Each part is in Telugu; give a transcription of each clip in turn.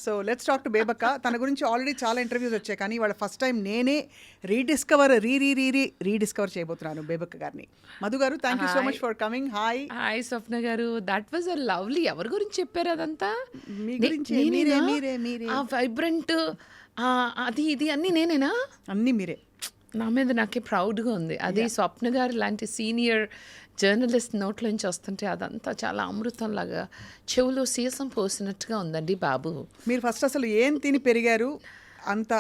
So let's talk to Bebakka. తన గురించి ఆల్రెడీ చాలా ఇంటర్వ్యూస్ వచ్చాయి, కానీ వాళ్ళ ఫస్ట్ టైం నేనే రీడిస్కవర్ చేయబోతున్నాను బేబక్క గారిని. Madhu garu, thank you so much for coming. Hi. Hi Swapna garu, that was a lovely. ఎవరి గురించి చెప్పారు అదంతా? మీ గురించి. మీరే ఆ వైబ్రెంట్ అది ఇది అన్నీ నేనేనా? అన్నీ మీరే. నా మీద నాకే ప్రౌడ్గా ఉంది. అది స్వప్న గారు లాంటి సీనియర్ జర్నలిస్ట్ నోట్లోంచి వస్తుంటే అదంతా చాలా అమృతంలాగా చెవులో సీసం పోసినట్టుగా ఉందండి బాబు. మీరు ఫస్ట్ అసలు ఏం తిని పెరిగారు అంత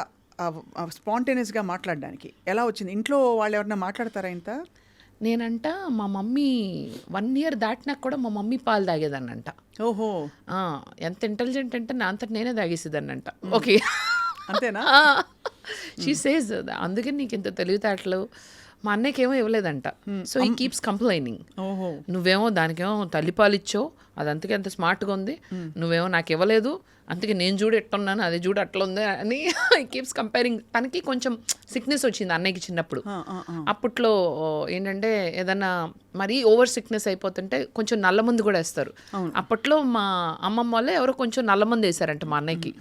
స్పాంటేనియస్గా మాట్లాడడానికి ఎలా వచ్చింది? ఇంట్లో వాళ్ళు ఎవరన్నా మాట్లాడతారా ఇంత? నేనంట మా మమ్మీ 1 year దాటినాక కూడా మా మమ్మీ పాలు తాగేదాన్నంట. ఓహో, ఎంత ఇంటెలిజెంట్ అంటే నా అంతటి నేనే తాగేసేదాన్నంట. ఓకే, అంతేనా? షీ సేస్ అందుకని నీకు ఇంత తెలివితేటలు. మా అన్నయ్యకేమో ఇవ్వలేదంట. సో ఈ కీప్స్ కంప్లైనింగ్. ఓహో, నువ్వేమో దానికేమో తల్లిపాలు ఇచ్చావు, అది అంతకే అంత స్మార్ట్గా ఉంది, నువ్వేమో నాకు ఇవ్వలేదు, అందుకే నేను చూడు ఎట్టున్నాను, అది చూడు అట్లా ఉంది అని కీప్స్ కంపేరింగ్. తనకి కొంచెం సిక్నెస్ వచ్చింది అన్నయ్యకి చిన్నప్పుడు. అప్పట్లో ఏంటంటే ఏదన్నా మరీ ఓవర్ సిక్నెస్ అయిపోతుంటే కొంచెం నల్ల మందు కూడా వేస్తారు. అప్పట్లో మా అమ్మమ్మ వాళ్ళే ఎవరో కొంచెం నల్ల మందు వేశారంట మా అన్నయ్యకి.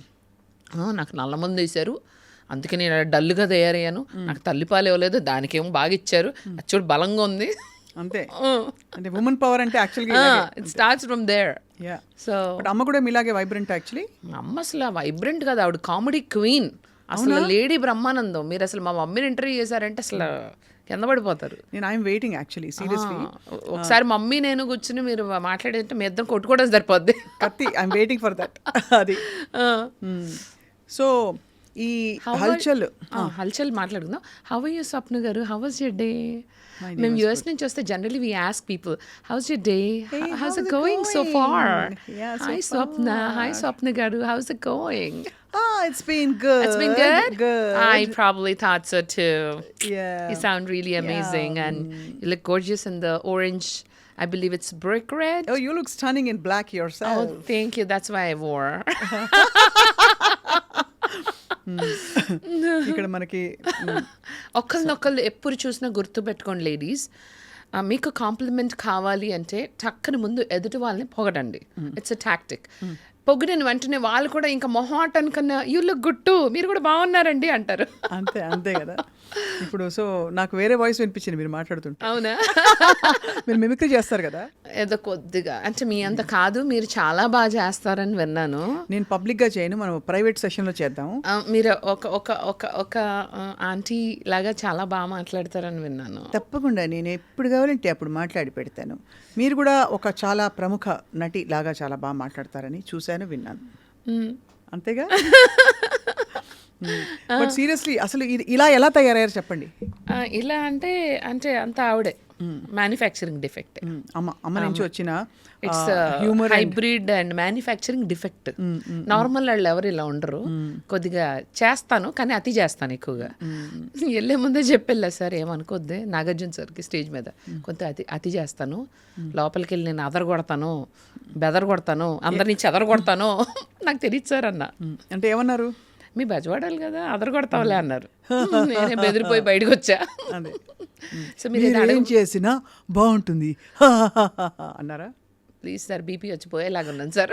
నాకు నల్ల మందు వేశారు, అందుకే నేను డల్గా తయారయ్యాను, నాకు తల్లిపాలు ఇవ్వలేదు, దానికేమో బాగా ఇచ్చారు, అది చూడు బలంగా ఉంది. అంతే. అంటే ఉమెన్ పవర్ అంటే యాక్చువల్గా it starts from there. So అమ్మ కూడా మీలాగే వైబ్రెంట్. యాక్చువల్లీ అమ్మ అసలు వైబ్రెంట్ కదా, ఆవిడ కామెడీ క్వీన్, అసలు లేడీ బ్రహ్మానందం. మీరు అసలు మా మమ్మీని ఇంటర్వ్యూ చేశారంటే అసలు కింద పడిపోతారు. నేను ఐఎమ్ వెయిటింగ్ యాక్చువల్లీ సీరియస్లీ. ఒకసారి మమ్మీ నేను కూర్చుని మీరు మాట్లాడేంటే మీ ఇద్దరం కొట్టుకోవడం సరిపోద్ది. కత్తి, ఐఎమ్ వెయిటింగ్ ఫర్ దట్. అది సో ఈ హల్చల్ మాట్లాడుకుందాం. How are you Swapna garu, how was your day? మేము యూఎస్ నుంచి వస్తే generally we ask people how's your day, how's it going so far. Hi Swapna, hi Swapna garu, how's it going? It's been good. It's been good? Good. I probably thought so too. Yeah. You sound really amazing and you look gorgeous in the orange. I believe it's brick red. Oh, you look stunning in black yourself. Oh, thank you. That's why I wore. ఇక్కడ మనకి ఒకళ్ళనొకళ్ళు ఎప్పుడు చూసినా గుర్తు పెట్టుకోండి లేడీస్. మీకు కాంప్లిమెంట్ కావాలి అంటే టక్కన ముందు ఎదుటి వాళ్ళని పొగడండి. It's a tactic. పొగిడిన వెంటనే వాళ్ళు కూడా ఇంకా మొహాటన్ కన్నా యూ లుక్ గుడ్ టు, మీరు కూడా బాగున్నారండి అంటారు. అంతే అంతే కదా. ఇప్పుడు సో నాకు వేరే వాయిస్ వినిపించింది మీరు మాట్లాడుతుంటే. అవునా? మీరు మిమిక్రీ చేస్తారు కదా? ఏదో కొద్దిగా, అంటే మీ అంత కాదు, మీరు చాలా బాగా చేస్తారని విన్నాను. నేను పబ్లిక్గా చేయను, మనం ప్రైవేట్ సెషన్లో చేద్దాం. మీరు ఒక ఒక ఒక ఒక ఆంటీ లాగా చాలా బాగా మాట్లాడతారని విన్నాను. తప్పకుండా, నేను ఎప్పుడు కావాలంటే అప్పుడు మాట్లాడి పెడతాను. మీరు కూడా ఒక చాలా ప్రముఖ నటి లాగా చాలా బాగా మాట్లాడతారని చూశాను, విన్నాను. అంతేగా? బట్ సీరియస్లీ అసలు ఇలా ఎలా తయారయ్యారు చెప్పండి. ఇలా అంటే అంత ఆవిడే మ్యానుఫ్యాక్చరింగ్ డిఫెక్ట్. అమ్మ నుంచి వచ్చిన it's hybrid and manufacturing defect. Normal వాళ్ళు ఎవరు ఇలా ఉండరు. కొద్దిగా చేస్తాను, కానీ అతి చేస్తాను ఎక్కువగా. వెళ్ళే ముందే చెప్పెళ్ళా సార్, ఏమనుకోద్దే, నాగార్జున సార్కి స్టేజ్ మీద కొంత అతి చేస్తాను, లోపలికి వెళ్ళి నేను అదరగొడతాను, బెదరగొడతాను, అందరినీ చెదరగొడతాను, నాకు తెలియదు సార్ అన్న. అంటే ఏమన్నారు? మీ బజవాడాలి కదా, అదరగొడతావులే అన్నారు. నేనే బెదిరిపోయి బయటకు వచ్చా. సో మీరు ఏం చేసినా బాగుంటుంది అన్నారా? ప్లీజ్ సార్, బీపీ వచ్చిపోయేలాగా ఉన్నాను సార్.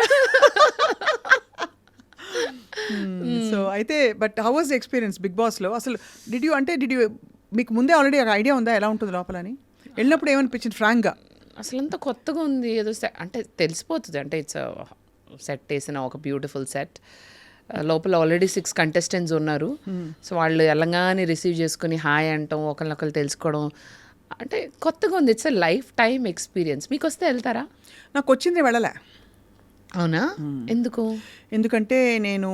సో అయితే but how was the experience Bigg బాస్లో? అసలు డిడ్ యూ మీకు ముందే ఆల్రెడీ ఒక ఐడియా ఉందా ఎలా ఉంటుంది లోపలని? వెళ్ళినప్పుడు ఏమనిపించింది ఫ్రాంక్గా? అసలు అంత కొత్తగా ఉంది ఏదో, అంటే తెలిసిపోతుంది. అంటే ఇట్స్ సెట్ వేసిన ఒక బ్యూటిఫుల్ సెట్. లోపల ఆల్రెడీ 6 contestants ఉన్నారు. సో వాళ్ళు ఎలాగానే రిసీవ్ చేసుకుని హాయ్ అంటాం, ఒకరినొకరు తెలుసుకోవడం, అంటే కొత్తగా ఉంది. It's a life time experience. మీకు వస్తే వెళ్తారా? నాకు వచ్చింది, వెళ్ళలే. అవునా? ఎందుకంటే నేను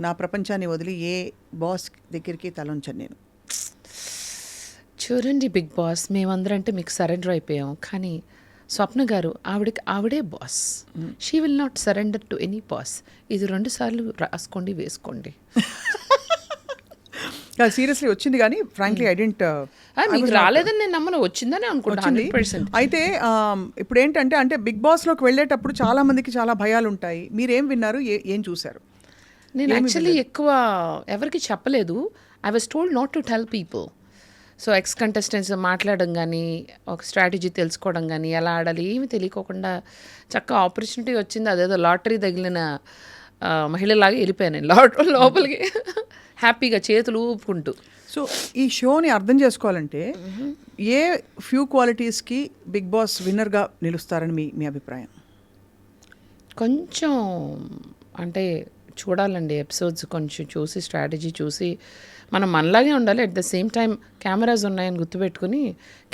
నా ప్రపంచాన్ని వదిలి ఏ బాస్ దగ్గరికి తలంచాను నేను. చూడండి బిగ్ బాస్, మేమందరం అంటే మీకు సరెండర్ అయిపోయాం, కానీ స్వప్న గారు ఆవిడే boss. She will not surrender to any boss. ఇది 2 సార్లు రాసుకోండి, వేసుకోండి. సీరియస్లీ వచ్చింది, కానీ ఫ్రాంక్లీ ఐ డెంట్. మీకు రాలేదని నేను నమ్మను, వచ్చిందని అనుకుంటాను 100%. అయితే ఇప్పుడు ఏంటంటే, అంటే బిగ్ బాస్లోకి వెళ్ళేటప్పుడు చాలా మందికి చాలా భయాలు ఉంటాయి. మీరేం విన్నారు, ఏం చూశారు? నేను యాక్చువల్లీ ఎక్కువ ఎవరికి చెప్పలేదు. I was told not to tell people. So X contestants మాట్లాడడం కానీ, ఒక స్ట్రాటజీ తెలుసుకోవడం కానీ, ఎలా ఆడాలి ఏమి తెలియకోకుండా చక్కగా ఆపర్చునిటీ వచ్చింది. అదేదో లాటరీ తగిలిన మహిళలాగా వెళ్ళిపోయాను నేను లోపలికి హ్యాపీగా చేతులు ఊపుకుంటూ. సో ఈ షోని అర్థం చేసుకోవాలంటే ఏ ఫ్యూ క్వాలిటీస్కి బిగ్ బాస్ విన్నర్గా నిలుస్తారని మీ అభిప్రాయం? కొంచెం అంటే చూడాలండి ఎపిసోడ్స్, కొంచెం చూసి స్ట్రాటజీ చూసి మనం మనలాగే ఉండాలి. At the same time cameras ఉన్నాయని గుర్తుపెట్టుకుని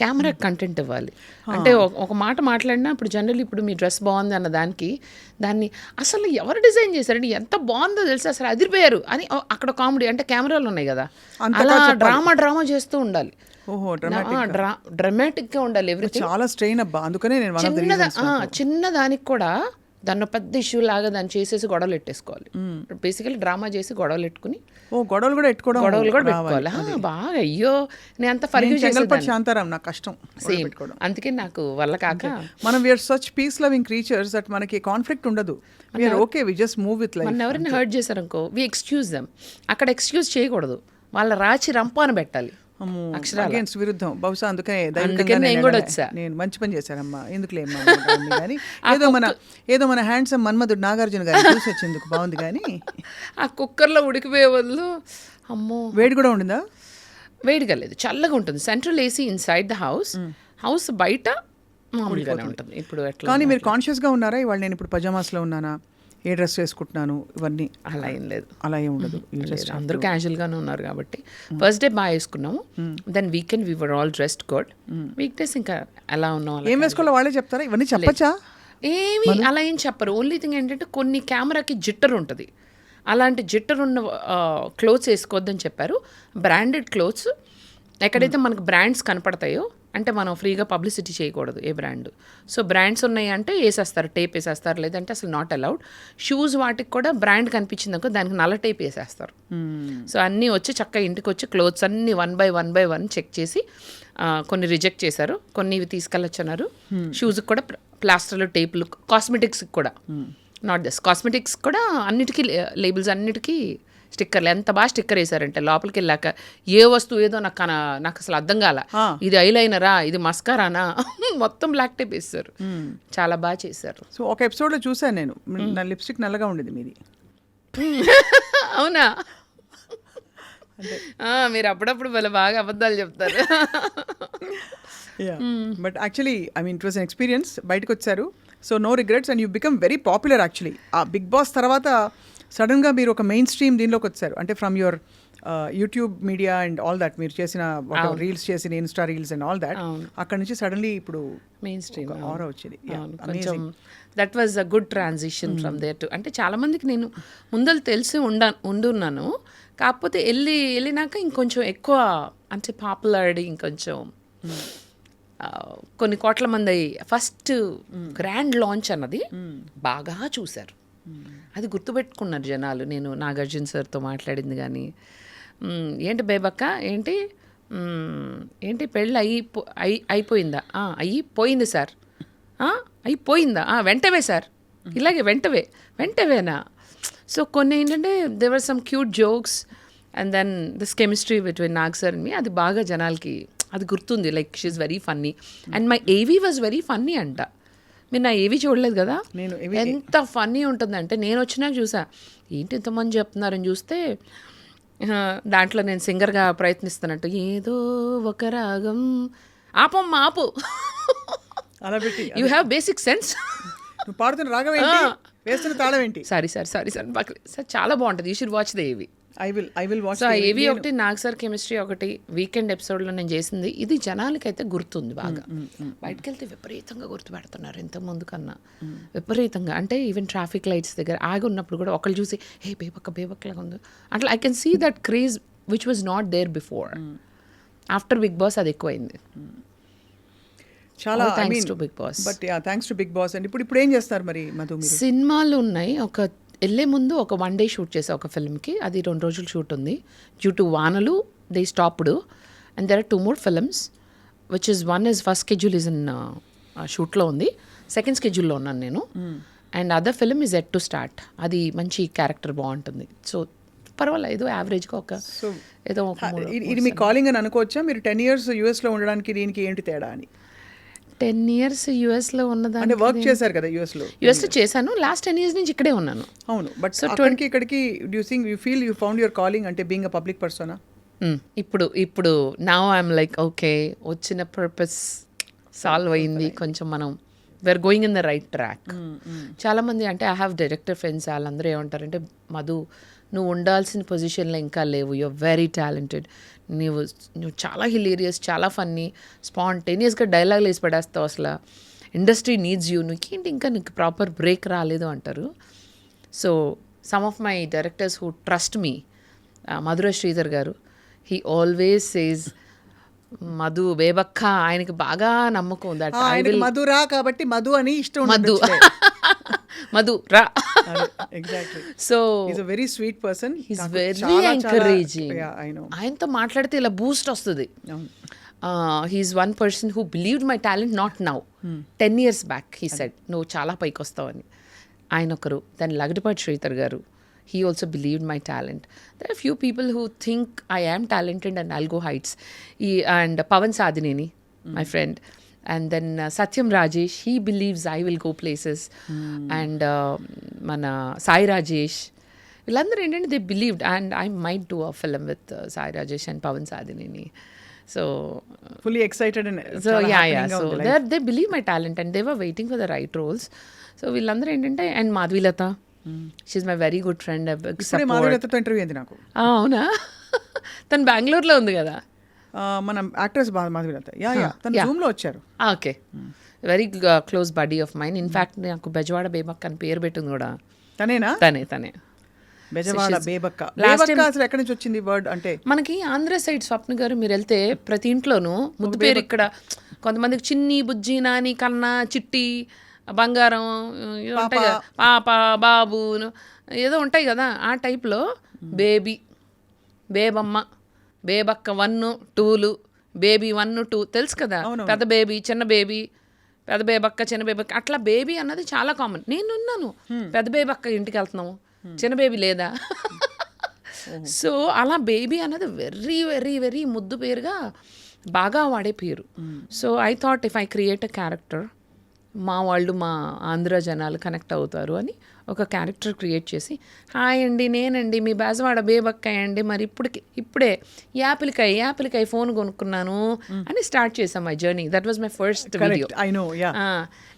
కెమెరా కంటెంట్ ఇవ్వాలి. అంటే ఒక మాట మాట్లాడినా ఇప్పుడు జనరల్ ఇప్పుడు మీ డ్రెస్ బాగుంది అన్న దాన్ని అసలు ఎవరు డిజైన్ చేశారండి, ఎంత బాగుందో తెలిసి అసలు అదిరిపోయారు అని అక్కడ కామెడీ అంటే కెమెరాలు ఉన్నాయి కదా, అలా డ్రామా చేస్తూ ఉండాలి. ఓహో, డ్రామాటిక్గా ఉండాలి ఎవ్రీథింగ్. చాలా స్ట్రెయిన్ అబ్బా, అందుకనే నేను చిన్న దానికి కూడా దాన్ని పెద్ద ఇష్యూ లాగా దాన్ని చేసేసి గొడవలు పెట్టేసుకోవాలి. బేసికలీ డ్రామా చేసి గొడవలు పెట్టుకుని గొడవలు కూడా పెట్టుకోవాలి. బాగా అయ్యో నేను అంత ఫర్గివ్ శాంతారాం నాకు కష్టం సేమ్, అందుకే నాకు వల్ల కాక మనం we are such peace loving creatures that మనకి కాన్ఫ్లిక్ట్ ఉండదు. Okay, we just move with life. మన ఎవరైనా హర్ట్ చేశారనుకో వి ఎక్స్క్యూజ్ దెమ్. అక్కడ ఎక్స్క్యూజ్ చేయకూడదు, వాళ్ళ రాచి రంపాన పెట్టాలి. అగేన్స్ట్ విరుద్ధం బహుశా, అందుకనే నేను కూడా వచ్చా. నేను మంచి పని చేశానమ్మా, ఎందుకులేమ్మా కానీ ఏదో మన హ్యాండ్సమ్ మన్మధుడు నాగార్జున గారు చూసి వచ్చేందుకు బాగుంది. కానీ ఆ కుక్కర్లో ఉడికిపోయే బదులు అమ్మో వేడి కూడా ఉండిందా? వేడిగా లేదు, చల్లగా ఉంటుంది. Central AC inside the house బయట మామూలుగానే ఉంటుంది. ఇప్పుడు ఎట్లా కానీ మీరు కాన్షియస్గా ఉన్నారా ఇవాళ నేను ఇప్పుడు పజామాస్లో ఉన్నానా, ఏ డ్రెస్ వేసుకుంటున్నాను, ఇవన్నీ అలా ఏం లేదు, అలా ఏం ఉండదు. అందరూ క్యాజువల్గానే ఉన్నారు కాబట్టి ఫస్ట్ డే బాగా వేసుకున్నాము. Then weekend we were all dressed good. Weekdays ఇంకా ఎలా ఉన్నాం, ఏం వేసుకోవాలో వాళ్ళే చెప్తారా? ఇవన్నీ చెప్పచ్చా? ఏమి అలా ఏం చెప్పరు. ఓన్లీ థింగ్ ఏంటంటే కొన్ని కెమెరాకి జిట్టర్ ఉంటుంది, అలాంటి జిట్టర్ ఉన్న క్లోత్స్ వేసుకోవద్దని చెప్పారు. బ్రాండెడ్ క్లోత్స్ ఎక్కడైతే మనకు బ్రాండ్స్ కనపడతాయో, అంటే మనం ఫ్రీగా పబ్లిసిటీ చేయకూడదు ఏ బ్రాండ్. సో బ్రాండ్స్ ఉన్నాయి అంటే వేసేస్తారు, టేప్ వేసేస్తారు, లేదంటే అసలు నాట్ అలౌడ్. షూస్ వాటికి కూడా బ్రాండ్ కనిపించిందనుకో దానికి నల్ల టేప్ వేసేస్తారు. సో అన్నీ వచ్చి చక్కగా ఇంటికి వచ్చి క్లోత్స్ అన్నీ వన్ బై వన్ చెక్ చేసి కొన్ని రిజెక్ట్ చేశారు, కొన్ని ఇవి తీసుకెళ్ళొచ్చన్నారు. షూస్కి కూడా ప్లాస్టర్లు, టేపులు, కాస్మెటిక్స్కి కూడా నాట్ జస్ట్ కాస్మెటిక్స్ కూడా అన్నిటికీ లేబుల్స్ అన్నిటికీ స్టిక్కర్లు. ఎంత బాగా స్టిక్కర్ వేసారంటే లోపలికి వెళ్ళాక ఏ వస్తువు ఏదో నాకు అసలు అర్థం కాల, ఇది ఐలైనరా, ఇది మస్కారానా, మొత్తం బ్లాక్ టేప్ వేస్తారు. చాలా బాగా చేశారు. సో ఒక ఎపిసోడ్లో చూసాను నేను, నా లిప్స్టిక్ నల్లగా ఉండేది మీది. అవునా? మీరు అప్పుడప్పుడు భలే బాగా అబద్ధాలు చెప్తారు. But actually I mean it was an experience. బయటకు వచ్చారు, so no regrets and you become very popular. Actually ఆ బిగ్ బాస్ తర్వాత సడన్గా మీరు ఒక మెయిన్ స్ట్రీమ్ దీనిలోకి వచ్చారు. అంటే from your YouTube media and all that, మీరు చేసిన రీల్స్ చేసిన insta reels and all that, అక్కడ నుంచి సడన్లీ ఇప్పుడు మెయిన్ స్ట్రీమ్ ఆరా వచ్చింది. కొంచెం that was a good transition from there to. అంటే చాలామందికి నేను ముందలు తెలిసి ఉండున్నాను, కాకపోతే వెళ్ళినాక ఇంకొంచెం ఎక్కువ అంటే పాపులారిటీ ఇంకొంచెం కొన్ని కోట్ల మంది ఫస్ట్ గ్రాండ్ లాంచ్ అన్నది బాగా చూశారు. అది గుర్తుపెట్టుకున్నారు జనాలు. నేను నాగార్జున సార్తో మాట్లాడింది కానీ, ఏంటి బేబక్క ఏంటి పెళ్ళి అయిపోయిందా? అయిపోయింది సార్. అయిపోయిందా? వెంటవే సార్, ఇలాగే వెంటవేనా? సో కొన్ని ఏంటంటే there were some cute jokes and then this chemistry between Nag sir and me, అది బాగా జనాలకి అది గుర్తుంది. Like she is very funny and my AV was very funny అంట. మీరు నా ఏవి చూడలేదు కదా, ఎంత ఫన్నీ ఉంటుందంటే నేను వచ్చినాక చూసా, ఏంటి ఇంతమంది చెప్తున్నారని చూస్తే దాంట్లో నేను సింగర్గా ప్రయత్నిస్తున్నట్టు ఏదో ఒక రాగం ఆపు అలా పెట్టి యూ హ్యావ్ బేసిక్ సెన్స్. పాడుతున్న రాగం ఏంటి, వేస్తున్న తాళం ఏంటి? సారీ సార్ చాలా బాగుంటుంది. యూ షుడ్ వాచ్ ద ఏవి. I will watch. సో ఏవి ఒకటి, నాగ్ సార్ కెమిస్ట్రీ ఒకటి, వీకెండ్ ఎపిసోడ్లో నేను చేసింది. ఇది జనాలకైతే గుర్తుంది బాగా. బయటకు వెళ్తే విపరీతంగా గుర్తుపెడుతున్నారు ఇంతకుముందు కన్నా, విపరీతంగా. అంటే ఈవెన్ ట్రాఫిక్ లైట్స్ దగ్గర ఆగి ఉన్నప్పుడు కూడా ఒకళ్ళు చూసి హే బేబక్కలాగా ఉంది అట్లా. I can see that craze which was not there before. After Bigg Boss అది ఎక్కువైంది. చాలా thanks to big Boss. But thanks to big Boss. And ఇప్పుడు ఏం చేస్తారు మరి మధు? సినిమాలు ఉన్నాయి. వెళ్ళే ముందు ఒక 1 day షూట్ చేసా ఒక ఫిల్మ్కి, అది 2 రోజులు షూట్ ఉంది. డ్యూ టు వానలు they stopped and there are 2 more films which is one is first schedule is in షూట్లో ఉంది, సెకండ్ స్కెడ్యూల్లో ఉన్నాను నేను. And other film is yet to start. అది మంచి క్యారెక్టర్ బాగుంటుంది. సో పర్వాలేదు, యావరేజ్గా ఇది మీ కాలింగ్ అని అనుకోవచ్చా? మీరు 10 years యూఎస్లో ఉండడానికి దీనికి ఏంటి తేడా అని? 10 years యుఎస్లో అంటే ఉన్నదాన్ని వర్క్ చేశారు కదా యుఎస్లో. యుఎస్లో చేశాను. లాస్ట్ 10 years నుంచి ఇక్కడే ఉన్నాను. అవును, బట్ అక్కడికి ఇక్కడికి do think you feel you found your calling అంటే బీయింగ్ అ పబ్లిక్ పర్సనా? ఇప్పుడు నౌ ఐఎమ్ లైక్ ఓకే, వచ్చిన పర్పస్ సాల్వ్ అయింది, కొంచెం మనం we are going in the right track. చాలామంది అంటే ఐ హ్యావ్ డైరెక్టర్ ఫ్రెండ్స్, వాళ్ళందరూ ఏమంటారంటే మధు నువ్వు ఉండాల్సిన పొజిషన్లో ఇంకా లేవు, యూఆర్ వెరీ టాలెంటెడ్, నువ్వు చాలా హిలేరియస్, చాలా ఫన్నీ, స్పాంటేనియస్గా డైలాగులు వేసి పడేస్తావు, అసలు ఇండస్ట్రీ నీడ్స్ యూ, నీకేంటి ఇంకా నీకు ప్రాపర్ బ్రేక్ రాలేదు అంటారు. So some of my directors who trust me, Madhura Sreedhar garu, he always says Madhu Bebakka, ఆయనకి బాగా నమ్మకం దట్ ఐ విల్ మధురా కాబట్టి మధు అని ఇష్టం. మధు మధు రా. Exactly. So is a very sweet person, he's very encouraging. ఆయనతో మాట్లాడితే ఇలా బూస్ట్ వస్తుంది. He's one person who believed my talent, not now, 10 years back he said నువ్వు చాలా పైకి వస్తావని. ఆయన ఒకరు. దెన్ లగడపాటి శ్రీధర్ గారు, he also believed my talent. There are few people who think I am talented and I'll go heights. And Pavan Sadineni, my friend. And then Satyam Rajesh, he believes I will go places. And mana Sai Rajesh. Villandaru endante they believed, and I might do a film with Sai Rajesh and Pavan Sadineni. So fully excited and so so they believe my talent and they were waiting for the right roles. So villandaru endante, and Madhvilata, she's my very good friend. మాధుర్యతో ఇంటర్వ్యూ అయింది నాకు. అవునా? తను బెంగళూరులో ఉంది కదా, మన యాక్ట్రెస్ మాధుర్యత. తను జూమ్ లో వచ్చారు. Okay, very close buddy of mine. In fact నాకు బెజవాడ బేబక్క అని పేరు పెట్టింది కూడా తనేనా? తనే బెజవాడ బేబక్క. అసలు ఎక్కడి నుంచి వచ్చింది వర్డ్? అంటే మనకి ఆంధ్ర సైడ్ స్వప్న గారు మీరు వెళ్తే ప్రతి ఇంట్లోనూ ముద్దు పేరు. ఇక్కడ కొంతమందికి చిన్ని, బుజ్జి, నాని, కన్నా, చిట్టి, బంగారం ఉంటాయి కదా, పాప, బాబు ఏదో ఉంటాయి కదా, ఆ టైప్లో బేబీ, బేబమ్మ, బేబక్క 1, 2, బేబీ 1, 2 తెలుసు కదా, పెద్ద బేబీ, చిన్న బేబీ, పెద్ద బేబక్క, చిన్న బేబక్క, అట్లా బేబీ అన్నది చాలా కామన్. నేనున్నాను, పెద్ద బేబక్క ఇంటికి వెళ్తున్నాము, చిన్న బేబీ లేదా. సో అలా బేబీ అన్నది వెరీ వెరీ వెరీ ముద్దు పేరుగా బాగా వాడే పేరు. So I thought if I create a character, మా వాళ్ళు, మా ఆంధ్ర జనాలు కనెక్ట్ అవుతారు అని ఒక క్యారెక్టర్ క్రియేట్ చేసి, హాయ్ అండి నేనండి మీ బెజవాడ బేబక్కాయ అండి, మరి ఇప్పుడే యాపిల్కాయ ఫోన్ కొనుక్కున్నాను అని స్టార్ట్ చేసాం my journey. That was my first video.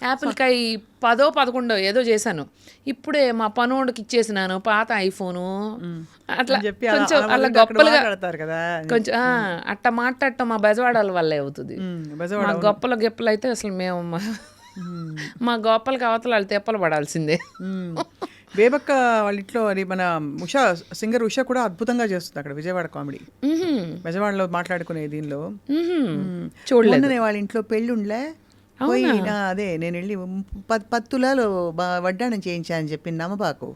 యాపిల్కాయ 10, 11 ఏదో చేశాను. ఇప్పుడే మా పనోడికి ఇచ్చేసినాను పాత ఐఫోను. అట్లా కొంచెం అలా గొప్పలుగా కొంచెం అట్ట మాట్లాడటం మా బెజవాడల వల్లే అవుతుంది. మా గొప్పలు అయితే అసలు మేము మా గోపాలకి అవతల వాళ్ళు తెప్పలు పడాల్సిందే. బేబక్క వాళ్ళ ఇంట్లో అది మన ఉషా, సింగర్ ఉషా కూడా అద్భుతంగా చేస్తుంది అక్కడ విజయవాడ కామెడీ. బెజవాడలో మాట్లాడుకునే దీనిలో చూడలేదు. వాళ్ళ ఇంట్లో పెళ్ళుండ్లే పోయి అదే నేను వెళ్ళి 10 తులాలు వడ్డాణం చేయించా అని చెప్పి నమ్మబాకు,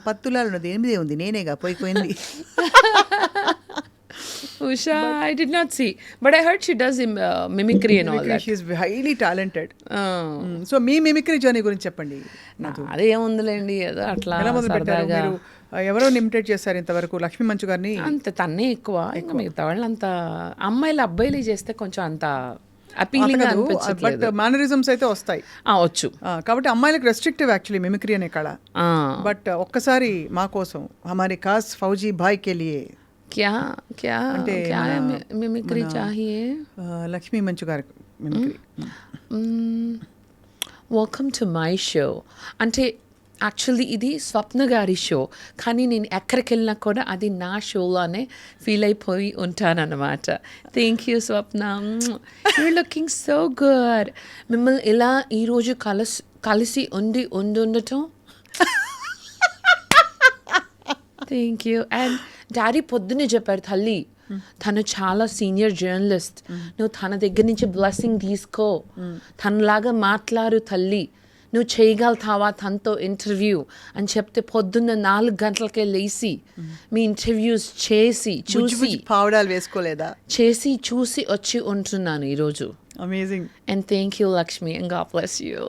10 తులాలు ఉన్నది 8 ఉంది, నేనేగా పోయింది. Usha, I did not see, but I heard she does mimicry and all that. She is highly talented. So me mimicry journey గురించి చెప్పండి. అదే ఏముందిలేండి, ఏదో అట్లా మీరు ఎవరో ఇమిటేట్ చేస్తారు ఇంతవరకు? లక్ష్మీ మంచు గారిని అంత తన్నే ఎక్కువ, ఇంకా మిగతా వాళ్ళు అంత అమ్మాయిలు అబ్బాయిలు చేస్తే కొంచెం అంత అపీలింగ్ అనిపించట్లేదు. బట్ మేనరిజమ్స్ అయితే వస్తాయి వచ్చు. కాబట్టి అమ్మాయిలకు రెస్ట్రిక్టివ్ యాక్చువల్లీ మిమిక్రీ అనే కళ. బట్ ఒక్కసారి మా కోసం హమారే ఖాస్ ఫౌజీ భాయ్ కే లియే क्या मिमिक्री चाहिए? లక్ష్మీ మంచు గారి mimicry. Welcome to my show అంటే యాక్చువల్లీ ఇది స్వప్న గారి షో, కానీ నేను ఎక్కడికి వెళ్ళినా కూడా అది నా షోలోనే ఫీల్ అయిపోయి ఉంటానన్నమాట. Thank you Swapna, your looking so good. మిమ్మల్ని ఇలా ఈరోజు కలిసి ఉండటం థ్యాంక్ యూ. అండ్ డాడీ పొద్దున్నే చెప్పారు, తల్లి తను చాలా సీనియర్ జర్నలిస్ట్, నువ్వు తన దగ్గర నుంచి బ్లెస్సింగ్ తీసుకో, తనలాగా మాట్లాడు తల్లి, నువ్వు చేయగలుగుతావా తనతో ఇంటర్వ్యూ అని చెప్తే పొద్దున్న 4 గంటలకే లేచి మీ ఇంటర్వ్యూస్ చేసి చూసి పావడాలు వేసుకోలేదా చేసి చూసి వచ్చి ఉంటున్నాను ఈరోజు. Amazing. And thank you Lakshmi, and God bless you.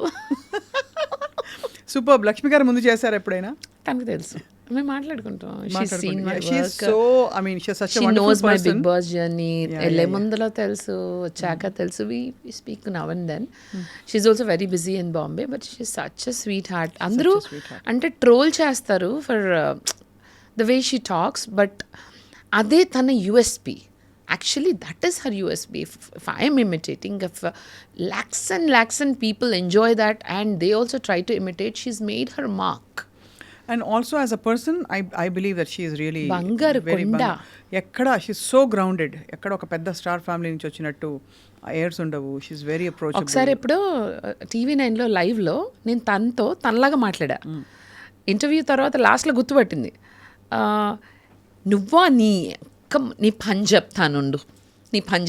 Super. Lakshmi గారు ముందు చేశారు ఎప్పుడైనా? తనకు తెలుసు. మేము మాట్లాడుకుంటాం. She's seen my She's work. so, I mean, she's such a She wonderful knows my person. Big Boss journey. Yeah, వెళ్ళే yeah. ముందులో తెలుసు, వచ్చాక తెలుసు. We speak now and then. She's also very busy in Bombay, but she's such a sweetheart. అందరూ sweetheart. అంటే ట్రోల్ చేస్తారు for the way she talks, but అదే తన USP. Actually, that is her USP. If I am imitating, if lakhs and people enjoy that and they also try to imitate, she's made her mark. And also as a person, I believe that she is really బంగారు కొండ. ఎక్కడ షీస్ సో గ్రౌండెడ్. ఎక్కడ ఒక పెద్ద స్టార్ ఫ్యామిలీ నుంచి వచ్చినట్టు ఎయిర్స్ ఉండవు. She's very approachable. ఒకసారి ఎప్పుడో టీవీ 9లో లైవ్లో నేను తనలాగా మాట్లాడా. ఇంటర్వ్యూ తర్వాత లాస్ట్లో గుర్తుపట్టింది. నువ్వా నీ పని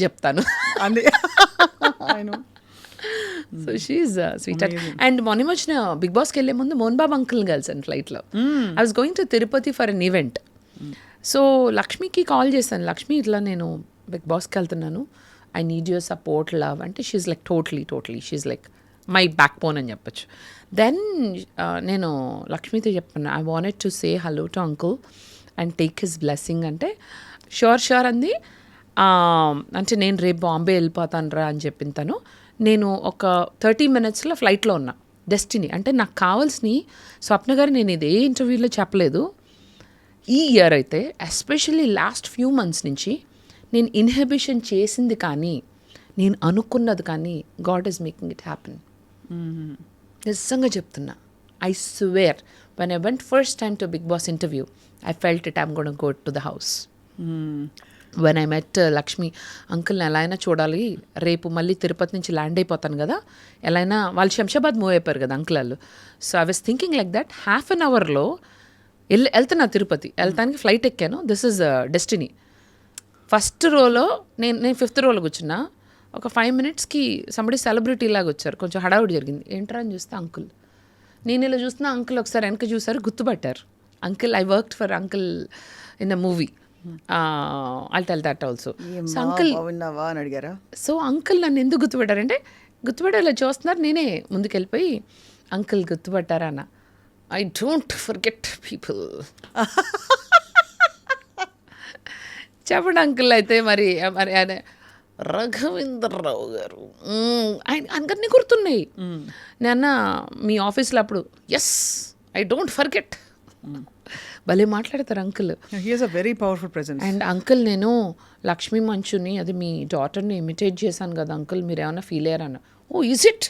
చెప్తాను అందే I know. So she's sweet. And మొన్న వచ్చిన బిగ్ బాస్కి వెళ్ళే ముందు మోహన్ బాబు అంకుల్ కలిసాను ఫ్లైట్లో. I was going to Tirupati for an event. So లక్ష్మికి కాల్ చేశాను, లక్ష్మి ఇట్లా నేను బిగ్ బాస్కి వెళ్తున్నాను, I need your support, love అంటే she's like totally she's like my backbone అని చెప్పచ్చు. దెన్ నేను లక్ష్మితో చెప్పాను, I wanted to say hello to uncle and take his blessing అంటే షూర్ అంది. అంటే నేను రేపు బాంబే వెళ్ళిపోతాను రా అని చెప్పిన తను. నేను ఒక 30 minutesలో ఫ్లైట్లో ఉన్నా. డెస్టినీ అంటే నాకు కావాల్సిన స్వప్న గారు నేను ఇదే ఇంటర్వ్యూలో చెప్పలేదు. ఈ ఇయర్ అయితే ఎస్పెషల్లీ లాస్ట్ ఫ్యూ మంత్స్ నుంచి నేను ఇన్హిబిషన్ చేసింది కానీ నేను అనుకున్నది కానీ God is making it happen. నిజంగా చెప్తున్నా. I swear when I went first time to big Boss interview I felt it I'm gonna go to the house. When I met Lakshmi, అంకుల్ని ఎలా అయినా చూడాలి, రేపు మళ్ళీ తిరుపతి నుంచి ల్యాండ్ అయిపోతాను కదా, ఎలా అయినా వాళ్ళు శంషాబాద్ మూవ్ అయిపోయారు కదా అంకుల్ వాళ్ళు. So I was thinking like that. Half an అవర్లో వెళ్తున్నా తిరుపతి, వెళ్తానికి ఫ్లైట్ ఎక్కాను. This is destiny. ఫస్ట్ రోలో నేను 5th రోలో కూర్చున్నా. ఒక 5 minutesకి సంబడి సెలబ్రిటీ లాగా వచ్చారు, కొంచెం హడావుడి జరిగింది. ఏంట్రా అని చూస్తే అంకుల్. నేను ఇలా చూస్తున్నా, అంకుల్ ఒకసారి వెనక చూసారు, గుర్తుపట్టారు. Uncle, I worked for uncle in a movie, I'll tell that also. So uncle అని అడిగారా? సో అంకుల్ నన్ను ఎందుకు గుర్తుపట్టారంటే, గుర్తుపట్టేలా చూస్తున్నారు. నేనే ముందుకెళ్ళిపోయి అంకుల్ గుర్తుపట్టారా అన్న. I don't forget people. చెప్పండి అంకుల్. అయితే మరి ఆయన రఘవేంద్రరావు గారు ఆయన అందరినీ గుర్తున్నాయి. నేను మీ ఆఫీస్లో అప్పుడు ఎస్ ఐ డోంట్ ఫర్గెట్. భలే మాట్లాడతారు uncle. He has a very powerful presence. And uncle, నేను లక్ష్మీ మంచుని, అది మీ డాటర్ని ఇమిటేట్ చేశాను కదా అంకుల్, మీరు ఏమైనా ఫీల్ అయ్యారన్న. Oh is it?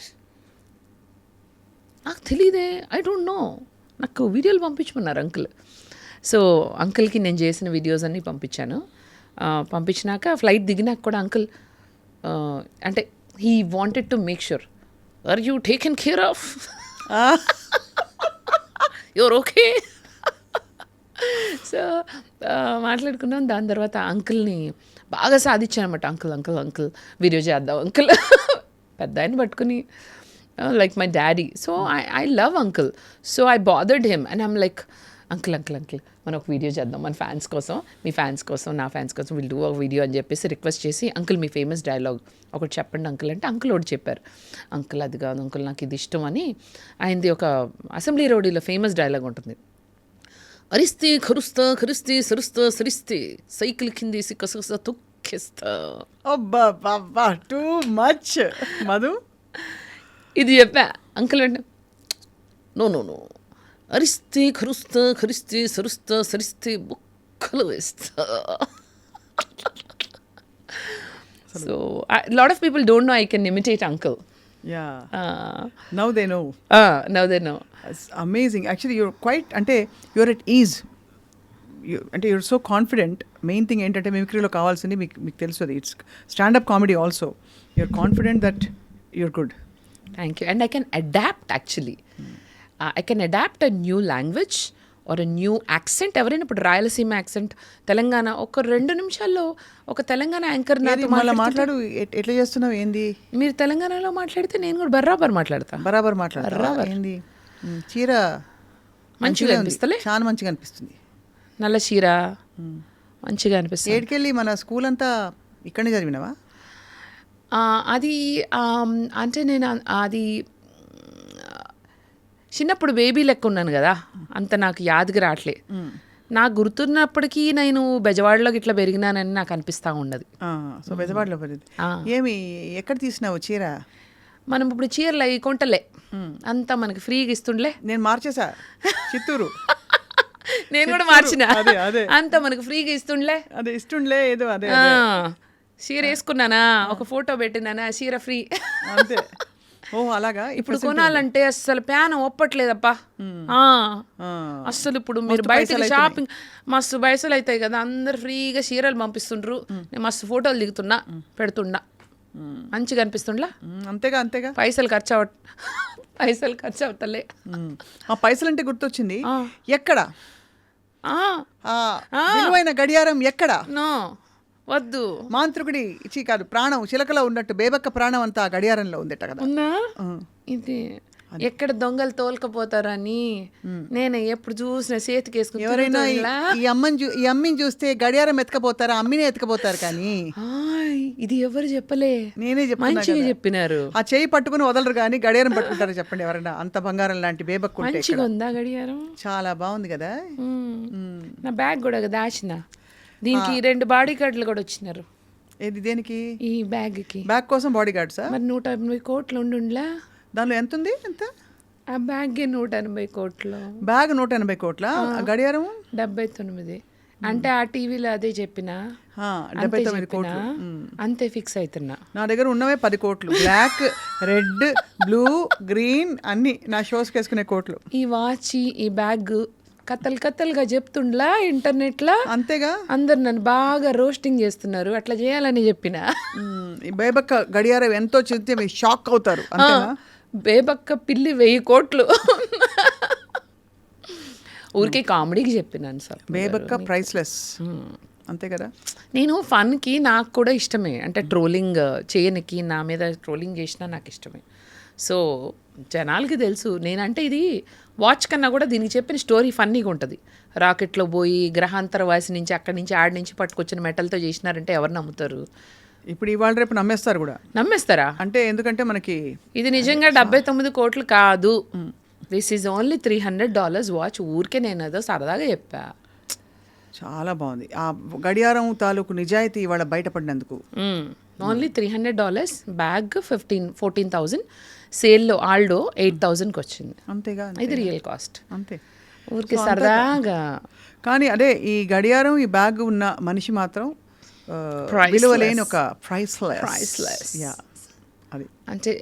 నాకు తెలియదే, ఐ డోంట్ నో. నాకు వీడియోలు పంపించమన్నారు అంకుల్. సో అంకుల్కి నేను చేసిన వీడియోస్ అన్నీ పంపించాను. పంపించినాక ఫ్లైట్ దిగినాక కూడా అంకుల్ అంటే he wanted to make sure, are you taken care of, your okay. So మాట్లాడుకున్నాం. దాని తర్వాత అంకుల్ని బాగా సాధించాను అనమాట. అంకుల్ వీడియో చేద్దాం అంకుల్. పెద్ద ఆయన పట్టుకుని like my daddy. So I love uncle. So I bothered him and I'm like uncle మనం ఒక వీడియో చేద్దాం మన ఫ్యాన్స్ కోసం, మీ ఫ్యాన్స్ కోసం, నా ఫ్యాన్స్ కోసం, విల్ డూ ఒక వీడియో అని చెప్పేసి రిక్వెస్ట్ చేసి, అంకుల్ మీ ఫేమస్ డైలాగ్ ఒకటి చెప్పండి అంకుల్ అంటే అంకుల్ ఒకటి చెప్పారు. అంకుల్ అది కాదు అంకుల్, నాకు ఇది ఇష్టం అని. ఆయనది ఒక అసెంబ్లీ రోడ్లో ఫేమస్ డైలాగ్ ఉంటుంది. అరిస్తే ఖరుస్తా సరిస్తే సైకిల్ కింది కసగస తొక్కేస్తా. అబ్బా టూ మచ్ మధు. ఇది చెప్పా అంకుల్ అంటే నో అరిస్తే ఖరిస్తే సరిస్తే బుక్కలు వేస్తా. So lot of people don't know I can imitate uncle. Now they know. It's amazing. Actually, you're quite, అంటే you're at ease. అంటే you're so confident. Main thing ఏంటంటే మిమిక్రీలో కావాల్సింది మీకు తెలుసు, అది it's standup comedy also. You're confident that you're good. Thank you. And I can adapt actually. I can adapt a new language or a new accent. ఎవరైనా ఇప్పుడు రాయలసీమ యాక్సెంట్, తెలంగాణ, ఒక 2 నిమిషాల్లో ఒక తెలంగాణ యాంకర్ నాతో మాట్లాడు. ఎట్లా చేస్తున్నావు ఏంది? మీరు తెలంగాణలో మాట్లాడితే నేను కూడా బరాబర్ మాట్లాడతా. ఏంది చీర మంచిగా అనిపిస్తలే? చాలా మంచిగా అనిపిస్తుంది. నల్ల చీర మంచిగా అనిపిస్తుంది. ఏడికెళ్ళి మన స్కూల్ అంతా ఇక్కడనే చదివినావా? అది అంటే నేను అది చిన్నప్పుడు బేబీ లెక్క ఉన్నాను కదా, అంత నాకు యాదకి రావట్లే. నాకు గుర్తున్నప్పటికీ నేను బెజవాడలోకి ఇట్లా పెరిగినానని నాకు అనిపిస్తూ ఉన్నది. సో బెజవాడలో పెరిగింది. ఏమి ఎక్కడ తీసినావు చీర? మనం ఇప్పుడు చీరలు అవి కొంటలే, అంతా మనకి ఫ్రీగా ఇస్తుండలే. నేను మార్చేసా, చిత్తూరు. నేను కూడా మార్చిన, అదే అంతా మనకు ఫ్రీగా ఇస్తుండలే. అదే ఇస్తుండలే ఏదో అదే చీర వేసుకున్నానా, ఒక ఫోటో పెట్టినానా, చీర ఫ్రీ. అంతే. ఓ అలాగా. ఇప్పుడు కొనాలంటే అస్సలు ప్యాన్ ఒప్పట్లేదప్పా. అస్సలు ఇప్పుడు మీరు బయటకు షాపింగ్ మస్తు పైసలు అవుతాయి కదా, అందరు ఫ్రీగా చీరలు పంపిస్తుండ్రు. నేను మస్తు ఫోటోలు దిగుతున్నా, పెడుతున్నా, మంచిగా అనిపిస్తుండ్లా. అంతేగా పైసలు ఖర్చు అవుతలే. ఆ పైసలు అంటే గుర్తొచ్చింది, ఎక్కడ విలువైన గడియారం ఎక్కడ? నో వద్దు, మాంత్రికుడి ఇచ్చి కాదు, ప్రాణం చిలకలో ఉన్నట్టు బేబక్క ప్రాణం అంతా గడియారంలో ఉందట కదా. ఉన్నా ఇది ఎక్కడ దొంగలు తోలుకపోతారని నేను ఎప్పుడు చూసిన చేతికి వేసుకుని. ఎవరైనా ఈ అమ్మిని చూస్తే గడియారం ఎత్తుకపోతారా, అమ్మినే ఎత్తుకపోతారు. కానీ ఇది ఎవరు చెప్పలే, నేనే మంచిగా చెప్పినారు. ఆ చేయి పట్టుకుని వదలరు కానీ గడియారం పట్టుకుంటారు. చెప్పండి ఎవరైనా, అంత బంగారం లాంటి బేబక్కు మంచిగా ఉందా గడియారం? చాలా బాగుంది కదా. నా బ్యాగ్ కూడా దాచిన, దీనికి 2 బాడీ గార్డులు కూడా వచ్చినారు. ఏది దేనికి? ఈ బ్యాగ్కి. బ్యాగ్ కోసం బాడీ గార్డ్సా? మరి 180 కోట్లు ఉండుండ్లా. దానిలో ఎంత ఉంది? ఎంత? ఆ బ్యాగ్ 180 కోట్లు. బ్యాగ్ 180 కోట్ల, గడియారం 79. అంటే ఆ టీవీలో అదే చెప్పిన 79 కోట్లు అంతే ఫిక్స్ అవుతున్నా. నా దగ్గర ఉన్నవే 10 కోట్లు. బ్లాక్, రెడ్, బ్లూ, గ్రీన్ అన్ని నా షోస్కి వేసుకునే కోట్లు. ఈ వాచ్, ఈ బ్యాగ్ కథలుగా చెప్తుండ్లా ఇంటర్నెట్లో. అంతేగా, అందరు నన్ను బాగా రోస్టింగ్ చేస్తున్నారు. అట్లా చేయాలని చెప్పిన. ఈ బేబక్క గడియారం ఎంతో చెప్తే మీరు షాక్ అవుతారు. బేబక్క పిల్లి 1000 కోట్లు. ఊరికే కామెడీకి చెప్పినాను సార్. బేబక్క ప్రైస్లెస్, అంతే కదా. నేను ఫన్కి నాకు కూడా ఇష్టమే, అంటే ట్రోలింగ్ చేయనికి, నా మీద ట్రోలింగ్ చేసినా నాకు ఇష్టమే. సో జనాలకి తెలుసు నేనంటే ఇది వాచ్ కన్నా కూడా దీనికి చెప్పిన స్టోరీ ఫన్నీగా ఉంటుంది. రాకెట్లో పోయి గ్రహాంతర వాసి నుంచి అక్కడి నుంచి ఆడి నుంచి పట్టుకొచ్చిన మెటల్తో చేసినారంటే ఎవరు నమ్ముతారు? ఇప్పుడు ఇవాళ రేపు నమ్మేస్తారు కూడా. నమ్మేస్తారా? అంటే ఎందుకంటే మనకి ఇది నిజంగా 79 కోట్లు కాదు. This is only $300 watch. ఊరికే నేను ఏదో సరదాగా చెప్పా. చాలా బాగుంది ఆ గడియారం తాలూకు నిజాయితీ ఇవాళ బయటపడినందుకు. ఓన్లీ $300, బ్యాగ్ 14,000, సేల్లో ఆల్డో 8,000కి వచ్చింది. అంతేగా, ఇది రియల్ కాస్ట్. అంతే, ఊరికి సరదాగా. కానీ అదే ఈ గడియారం ఈ బ్యాగ్ ఉన్న మనిషి మాత్రం విలువలేని ఒక ప్రైస్లెస్. అది అంటే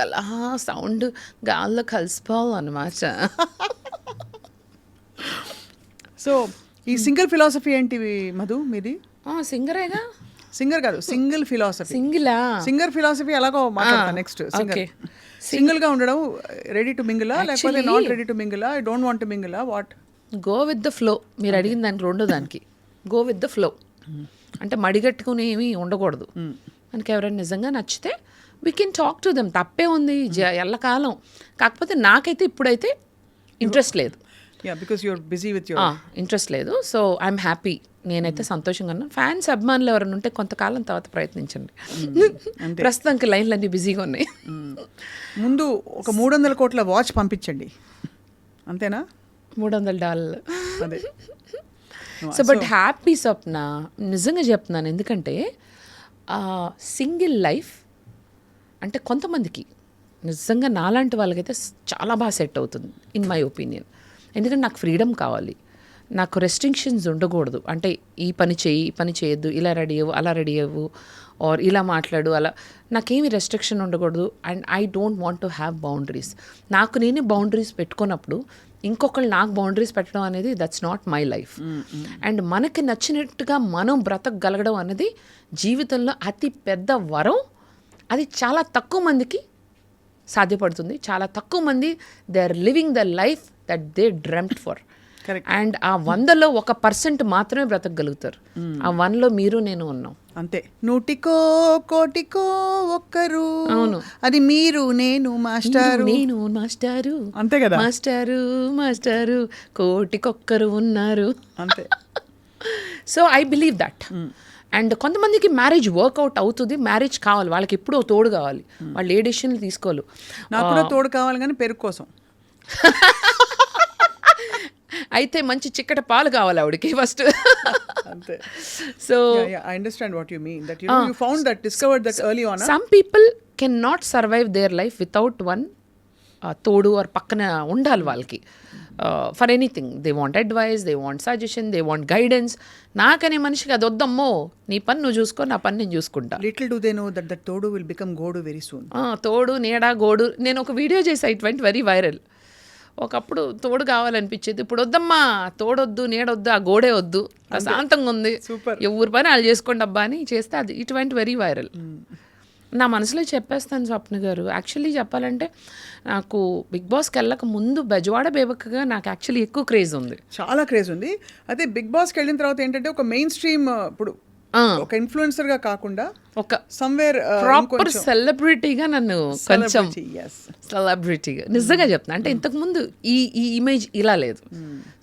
అలా సౌండ్ గాల్లో కలిసిపోవాలన్నమాట. సో ఈ సింగిల్ ఫిలాసఫీ ఏంటి మధు మీది? సింగరేగా? సింగర్ కాదు, సింగిల్ ఫిలాసఫీ. సింగర్ ఫిలాసఫీ ఎలాగో మాట్లాడతా నెక్స్ట్. సింగిల్ గా ఉండడం, రెడీ టు మింగిలా లేకపోతే not ready to mingle, I don't want to mingle, what? Go with the flow. మీరు అడిగిన దానికి రెండో దానికి గో విత్ ద ఫ్లో. అంటే మడిగట్టుకుని ఏమీ ఉండకూడదు. మనకి ఎవరైనా నిజంగా నచ్చితే we can talk to them, తప్పే ఉంది ఎల్లకాలం. కాకపోతే నాకైతే ఇప్పుడైతే ఇంట్రెస్ట్ లేదు. Because you're busy with your interest లేదు. So I'm happy. నేనైతే సంతోషంగా ఉన్నాను. ఫ్యాన్స్ అభిమానులు ఎవరైనా ఉంటే కొంతకాలం తర్వాత ప్రయత్నించండి. ప్రస్తుతానికి లైన్లన్నీ బిజీగా ఉన్నాయి. ముందు ఒక 300 కోట్ల వాచ్ పంపించండి, అంతేనా? $300. అదే. సో బట్ హ్యాపీ స్వప్న, నిజంగా చెప్తున్నాను. ఎందుకంటే సింగిల్ లైఫ్ అంటే కొంతమందికి నిజంగా నాలాంటి వాళ్ళకైతే చాలా బాగా సెట్ అవుతుంది ఇన్ మై ఒపీనియన్. ఎందుకంటే నాకు ఫ్రీడమ్ కావాలి, నాకు రెస్ట్రిక్షన్స్ ఉండకూడదు. అంటే ఈ పని చేయి, ఈ పని చేయొద్దు, ఇలా రెడీ అవ్వు, అలా రెడీ అవ్వు, ఆర్ ఇలా మాట్లాడు, అలా నాకేమి రెస్ట్రిక్షన్ ఉండకూడదు. And I don't want to have boundaries. నాకు నేనే బౌండరీస్ పెట్టుకున్నప్పుడు ఇంకొకళ్ళు నాకు బౌండరీస్ పెట్టడం అనేది that's not my life. And మనకి నచ్చినట్టుగా మనం బ్రతకగలగడం అనేది జీవితంలో అతి పెద్ద వరం. అది చాలా తక్కువ మందికి సాధ్యపడుతుంది. చాలా తక్కువ మంది they are living the life that they dreamt for. And ఆ 100లో 1% మాత్రమే బ్రతకగలుగుతారు. ఆ 1లో మీరు నేను ఉన్నాం. అంతే. 100కో కోటికో ఒక్కరు. అవును, అది మీరు నేను మాస్టారు. నేను మాస్టారు. అంతే కదా. మాస్టారు కోటికొక్కరు ఉన్నారు. అంతే. So I believe that. And కొంతమందికి మ్యారేజ్ వర్కౌట్ అవుతుంది. మ్యారేజ్ కావాలి, వాళ్ళకి ఎప్పుడో తోడు కావాలి, వాళ్ళు ఏ డెసిషన్లు తీసుకోవాలి. నాకు కూడా తోడు కావాలి, కానీ పెరుగు కోసం. అయితే మంచి చిక్కటి పాలు కావాలి ఆవిడకి ఫస్ట్. అంతే. So I understand what you mean, that you found that, discovered that early on. Some people can not survive their life without one తోడు ఆర్ పక్కన ఉండాలి వాళ్ళకి. For anything they want advice, they want suggestion, they want guidance. నాకనే మనిషికి అది వద్దమ్మో, నీ పని నువ్వు చూసుకో, నా పని నేను చూసుకుంటా. Little do they know that that todu will become godu very soon. తోడు నీడ గోడు. నేను ఒక వీడియో చేసా, ఇట్ వెంట్ వెరీ వైరల్. ఒకప్పుడు తోడు కావాలనిపించేది, ఇప్పుడు వద్దమ్మా, తోడొద్దు, నీడొద్దు, ఆ గోడే వద్దు, ప్రశాంతంగా ఉంది, ఎవరి పని వాళ్ళు చేసుకోండి అబ్బా అని చేస్తే అది ఇట్ వెంట్ వెరీ వైరల్. నా మనసులో చెప్పేస్తాను స్వప్న గారు. యాక్చువల్లీ చెప్పాలంటే నాకు బిగ్ బాస్కి వెళ్ళక ముందు బెజవాడ బేబక్కగా నాకు యాక్చువల్లీ ఎక్కువ క్రేజ్ ఉంది, చాలా క్రేజ్ ఉంది. అదే బిగ్ బాస్కి వెళ్ళిన తర్వాత ఏంటంటే ఒక మెయిన్ స్ట్రీమ్, ఇప్పుడు ఒక ఇన్ఫ్లుయెన్సర్గా కాకుండా ఒక సమ్వేర్ ప్రాపర్ సెలబ్రిటీగా నన్ను కొంచెం సెలబ్రిటీగా నిజంగా చెప్తున్నా. అంటే ఇంతకుముందు ఈ ఇమేజ్ ఇలా లేదు.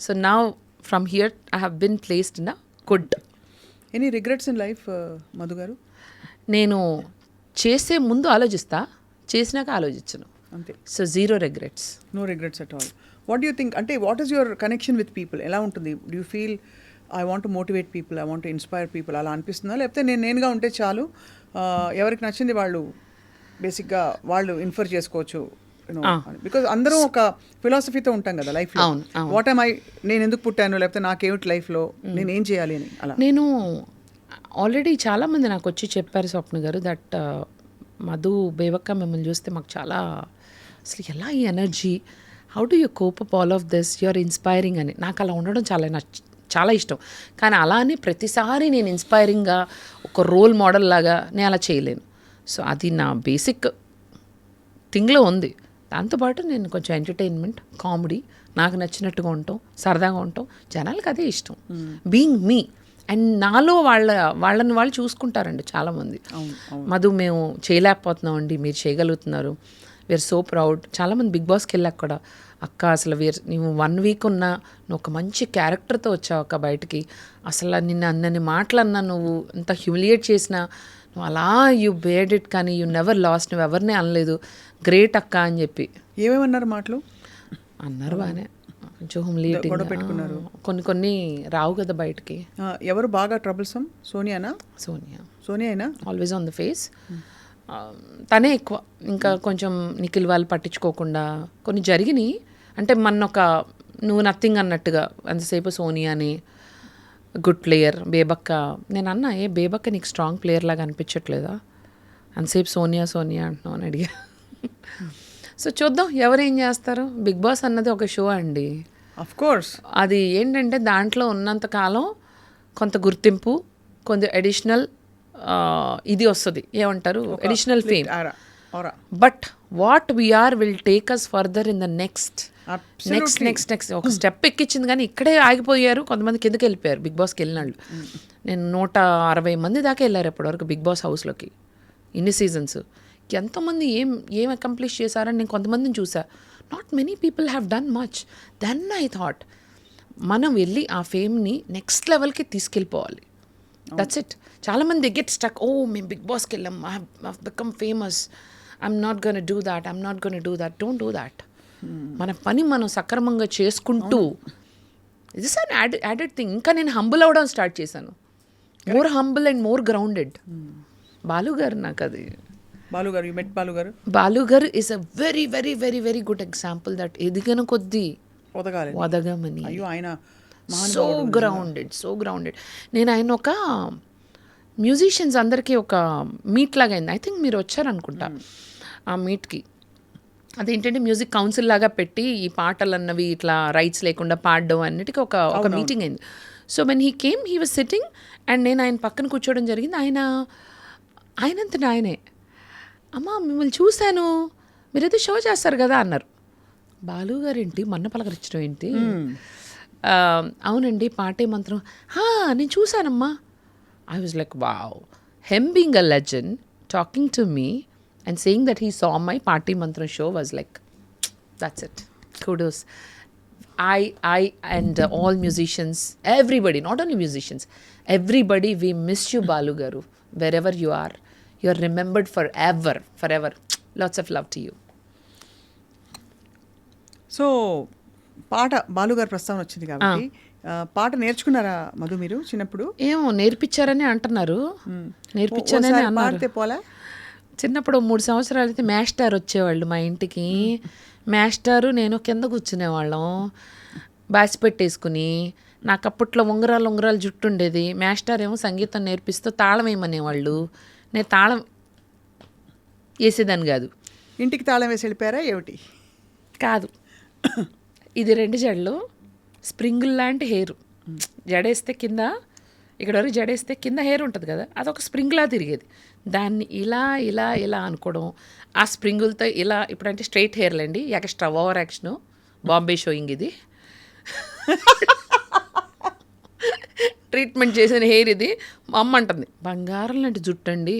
So now from here I have been placed in a good. Any regrets in life Madhu garu? నేను చేసే ముందు ఆలోచిస్తా, చేసినాక ఆలోచించను. అంతే. So zero regrets. No regrets at all. What you think, అంటే what is your connection with people? ఎలా ఉంటుంది? Do you feel I want to motivate people, I want to inspire people, అలా అనిపిస్తుందా? లేకపోతే నేనుగా ఉంటే చాలు, ఎవరికి నచ్చింది వాళ్ళు బేసిక్గా వాళ్ళు ఇన్ఫర్ చేసుకోవచ్చు? బికాజ్ అందరం ఒక ఫిలాసఫీతో ఉంటాం కదా లైఫ్లో. వాట్ ఐ నేను ఎందుకు పుట్టాను, లేకపోతే నాకేమిటి లైఫ్లో, నేను ఏం చేయాలి అని. అలా నేను ఆల్రెడీ చాలామంది నాకు వచ్చి చెప్పారు స్వప్న గారు దట్ మధు బేబక్క మిమ్మల్ని చూస్తే మాకు చాలా అసలు ఎలా ఈ energy, how do you cope up all of this, you are inspiring అని. నాకు అలా ఉండడం చాలా ఇష్టం. కానీ అలా అని ప్రతిసారి నేను ఇన్స్పైరింగ్గా ఒక రోల్ మోడల్ లాగా నేను అలా చేయలేను. సో అది నా బేసిక్ థింగ్లో ఉంది. దాంతోపాటు నేను కొంచెం ఎంటర్టైన్మెంట్, కామెడీ, నాకు నచ్చినట్టుగా ఉంటాం, సరదాగా ఉంటాం, జనాలకు అదే ఇష్టం. Being me. అండ్ నాలో వాళ్ళని వాళ్ళు చూసుకుంటారండి చాలామంది. మధు మేము చేయలేకపోతున్నామండి, మీరు చేయగలుగుతున్నారు, వీఆర్ సో ప్రౌడ్. చాలామంది బిగ్ బాస్కి వెళ్ళాక కూడా అక్క అసలు నువ్వు 1 వీక్ ఉన్నా నువ్వు ఒక మంచి క్యారెక్టర్తో వచ్చావు అక్క బయటికి, అసలు నిన్ను అన్నని మాటలన్నా, నువ్వు ఇంత హ్యూమిలియేట్ చేసినా నువ్వు అలా యూ బేర్డ్ ఇట్, కానీ యూ నెవర్ లాస్ట్, నువ్వు ఎవరినే అనలేదు, గ్రేట్ అక్క అని చెప్పి. ఏమేమన్నారు మాటలు? అన్నారు బాగానే, కొంచెం హ్యూమిలియేటింగ్, కొన్ని రావు కదా బయటికి. ఎవరు బాగా ట్రబుల్సమ్? సోనియానా? సోనియా అయినా ఆల్వేస్ ఆన్ ద ఫేస్. తనే ఎక్కువ. ఇంకా కొంచెం నిఖిల్ వాళ్ళు పట్టించుకోకుండా కొన్ని జరిగినాయి. అంటే నువ్వు నథింగ్ అన్నట్టుగా అంతసేపు సోనియాని గుడ్ ప్లేయర్, బేబక్క. నేను అన్నా, బేబక్క నీకు స్ట్రాంగ్ ప్లేయర్ లాగా అనిపించట్లేదా, అంతసేపు సోనియా అంటున్నావు అని అడిగా. సో చూద్దాం ఎవరేం చేస్తారు. బిగ్ బాస్ అన్నది ఒక షో అండి. ఆఫ్ కోర్స్ అది ఏంటంటే దాంట్లో ఉన్నంతకాలం కొంత గుర్తింపు, కొంత అడిషనల్ ఇది వస్తుంది, ఏమంటారు, additional fame. But what we are will take us further in the next. ఒక స్టెప్ ఎక్కించింది కానీ ఇక్కడే ఆగిపోయారు. కొంతమంది కిందకి వెళ్ళిపోయారు బిగ్ బాస్కి వెళ్ళినాళ్ళు. నేను 160 మంది దాకా వెళ్ళారు ఇప్పటివరకు బిగ్ బాస్ హౌస్లోకి ఇన్ని సీజన్స్. ఎంతోమంది ఏం అకంప్లిష్ చేశారని నేను కొంతమందిని చూసా. Not many people have done much. Then I thought మనం వెళ్ళి ఆ ఫేమ్ని నెక్స్ట్ లెవెల్కి తీసుకెళ్ళిపోవాలి. That's it. చాలామంది గెట్ స్టక్, మేము బిగ్ బాస్కి వెళ్ళాం, I have become famous, I'm not gonna do that. Don't do that. మన పని మనం సక్రమంగా చేసుకుంటూ, ఇట్స్ అన్ యాడెడ్ థింగ్. ఇంకా నేను హంబుల్ అవ్వడం స్టార్ట్ చేశాను. More humble and more grounded. Balu గారు నాకు అది. బాలుగారు, యు మెట్ బాలుగారు? బాలుగారు is a very very very very good example that ఎదిగిన కొద్దీ వదగమని. So grounded. నేను ఆయన ఒక మ్యూజిషియన్స్ అందరికీ ఒక మీట్ లాగా అయింది. ఐ థింక్ మీరు వచ్చారనుకుంటా ఆ మీట్కి. అదేంటంటే మ్యూజిక్ కౌన్సిల్ లాగా పెట్టి ఈ పాటలు అన్నవి ఇట్లా రైట్స్ లేకుండా పాడడం అన్నిటికీ ఒక మీటింగ్ అయింది. So when he came, he was sitting and నేను ఆయన పక్కన కూర్చోవడం జరిగింది. ఆయనంత ఆయనే, అమ్మ మిమ్మల్ని చూశాను, మీరైతే షో చేస్తారు కదా అన్నారు. బాలు గారు ఏంటి మన్న పలకరించడం ఏంటి? అవునండి పాటే మంత్రం, నేను చూశానమ్మా. I was like wow, him being a legend talking to me and saying that he saw my Party Mantra show was like, that's it. Kudos. I and all musicians, everybody, not only musicians, everybody, we miss you, Balu Garu. Wherever you are remembered forever. Lots of love to you. So పాట బాలుగారి ప్రస్తావన వచ్చింది కాబట్టి పాట నేర్చుకున్నారా మధు మీరు చిన్నప్పుడు? ఏమో నేర్పించారని అంటున్నారు, నేర్పించానని ఓసారి అన్నారు. పాడితే పోలా? చిన్నప్పుడు 3 సంవత్సరాలు అయితే మాస్టర్ వచ్చేవాళ్ళు మా ఇంటికి. మాస్టారు నేను కింద కూర్చునేవాళ్ళం బాసి పెట్టేసుకుని. నాకు అప్పట్లో ఉంగరాలు జుట్టు ఉండేది. మాస్టర్ ఏమో సంగీతం నేర్పిస్తూ తాళం వేయమనేవాళ్ళు. నేను తాళం వేసేదాన్ని కాదు. ఇంటికి తాళం వేసి వెళ్ళిపోయారా ఏమిటి? కాదు, ఇది 2 జడలు, స్ప్రింగుల్ లాంటి హెయిర్. జడేస్తే కింద, ఇక్కడ వరకు జడేస్తే కింద హెయిర్ ఉంటుంది కదా, అదొక స్ప్రింగ్లా తిరిగేది. దాన్ని ఇలా ఇలా ఇలా అనుకోవడం, ఆ స్ప్రింగులతో ఇలా. ఇప్పుడంటే స్ట్రైట్ హెయిర్లండి, extra over action, Bombay showing ఇది. ట్రీట్మెంట్ చేసిన హెయిర్ ఇది. మా అమ్మ అంటుంది, బంగారం లాంటి జుట్టు అండి,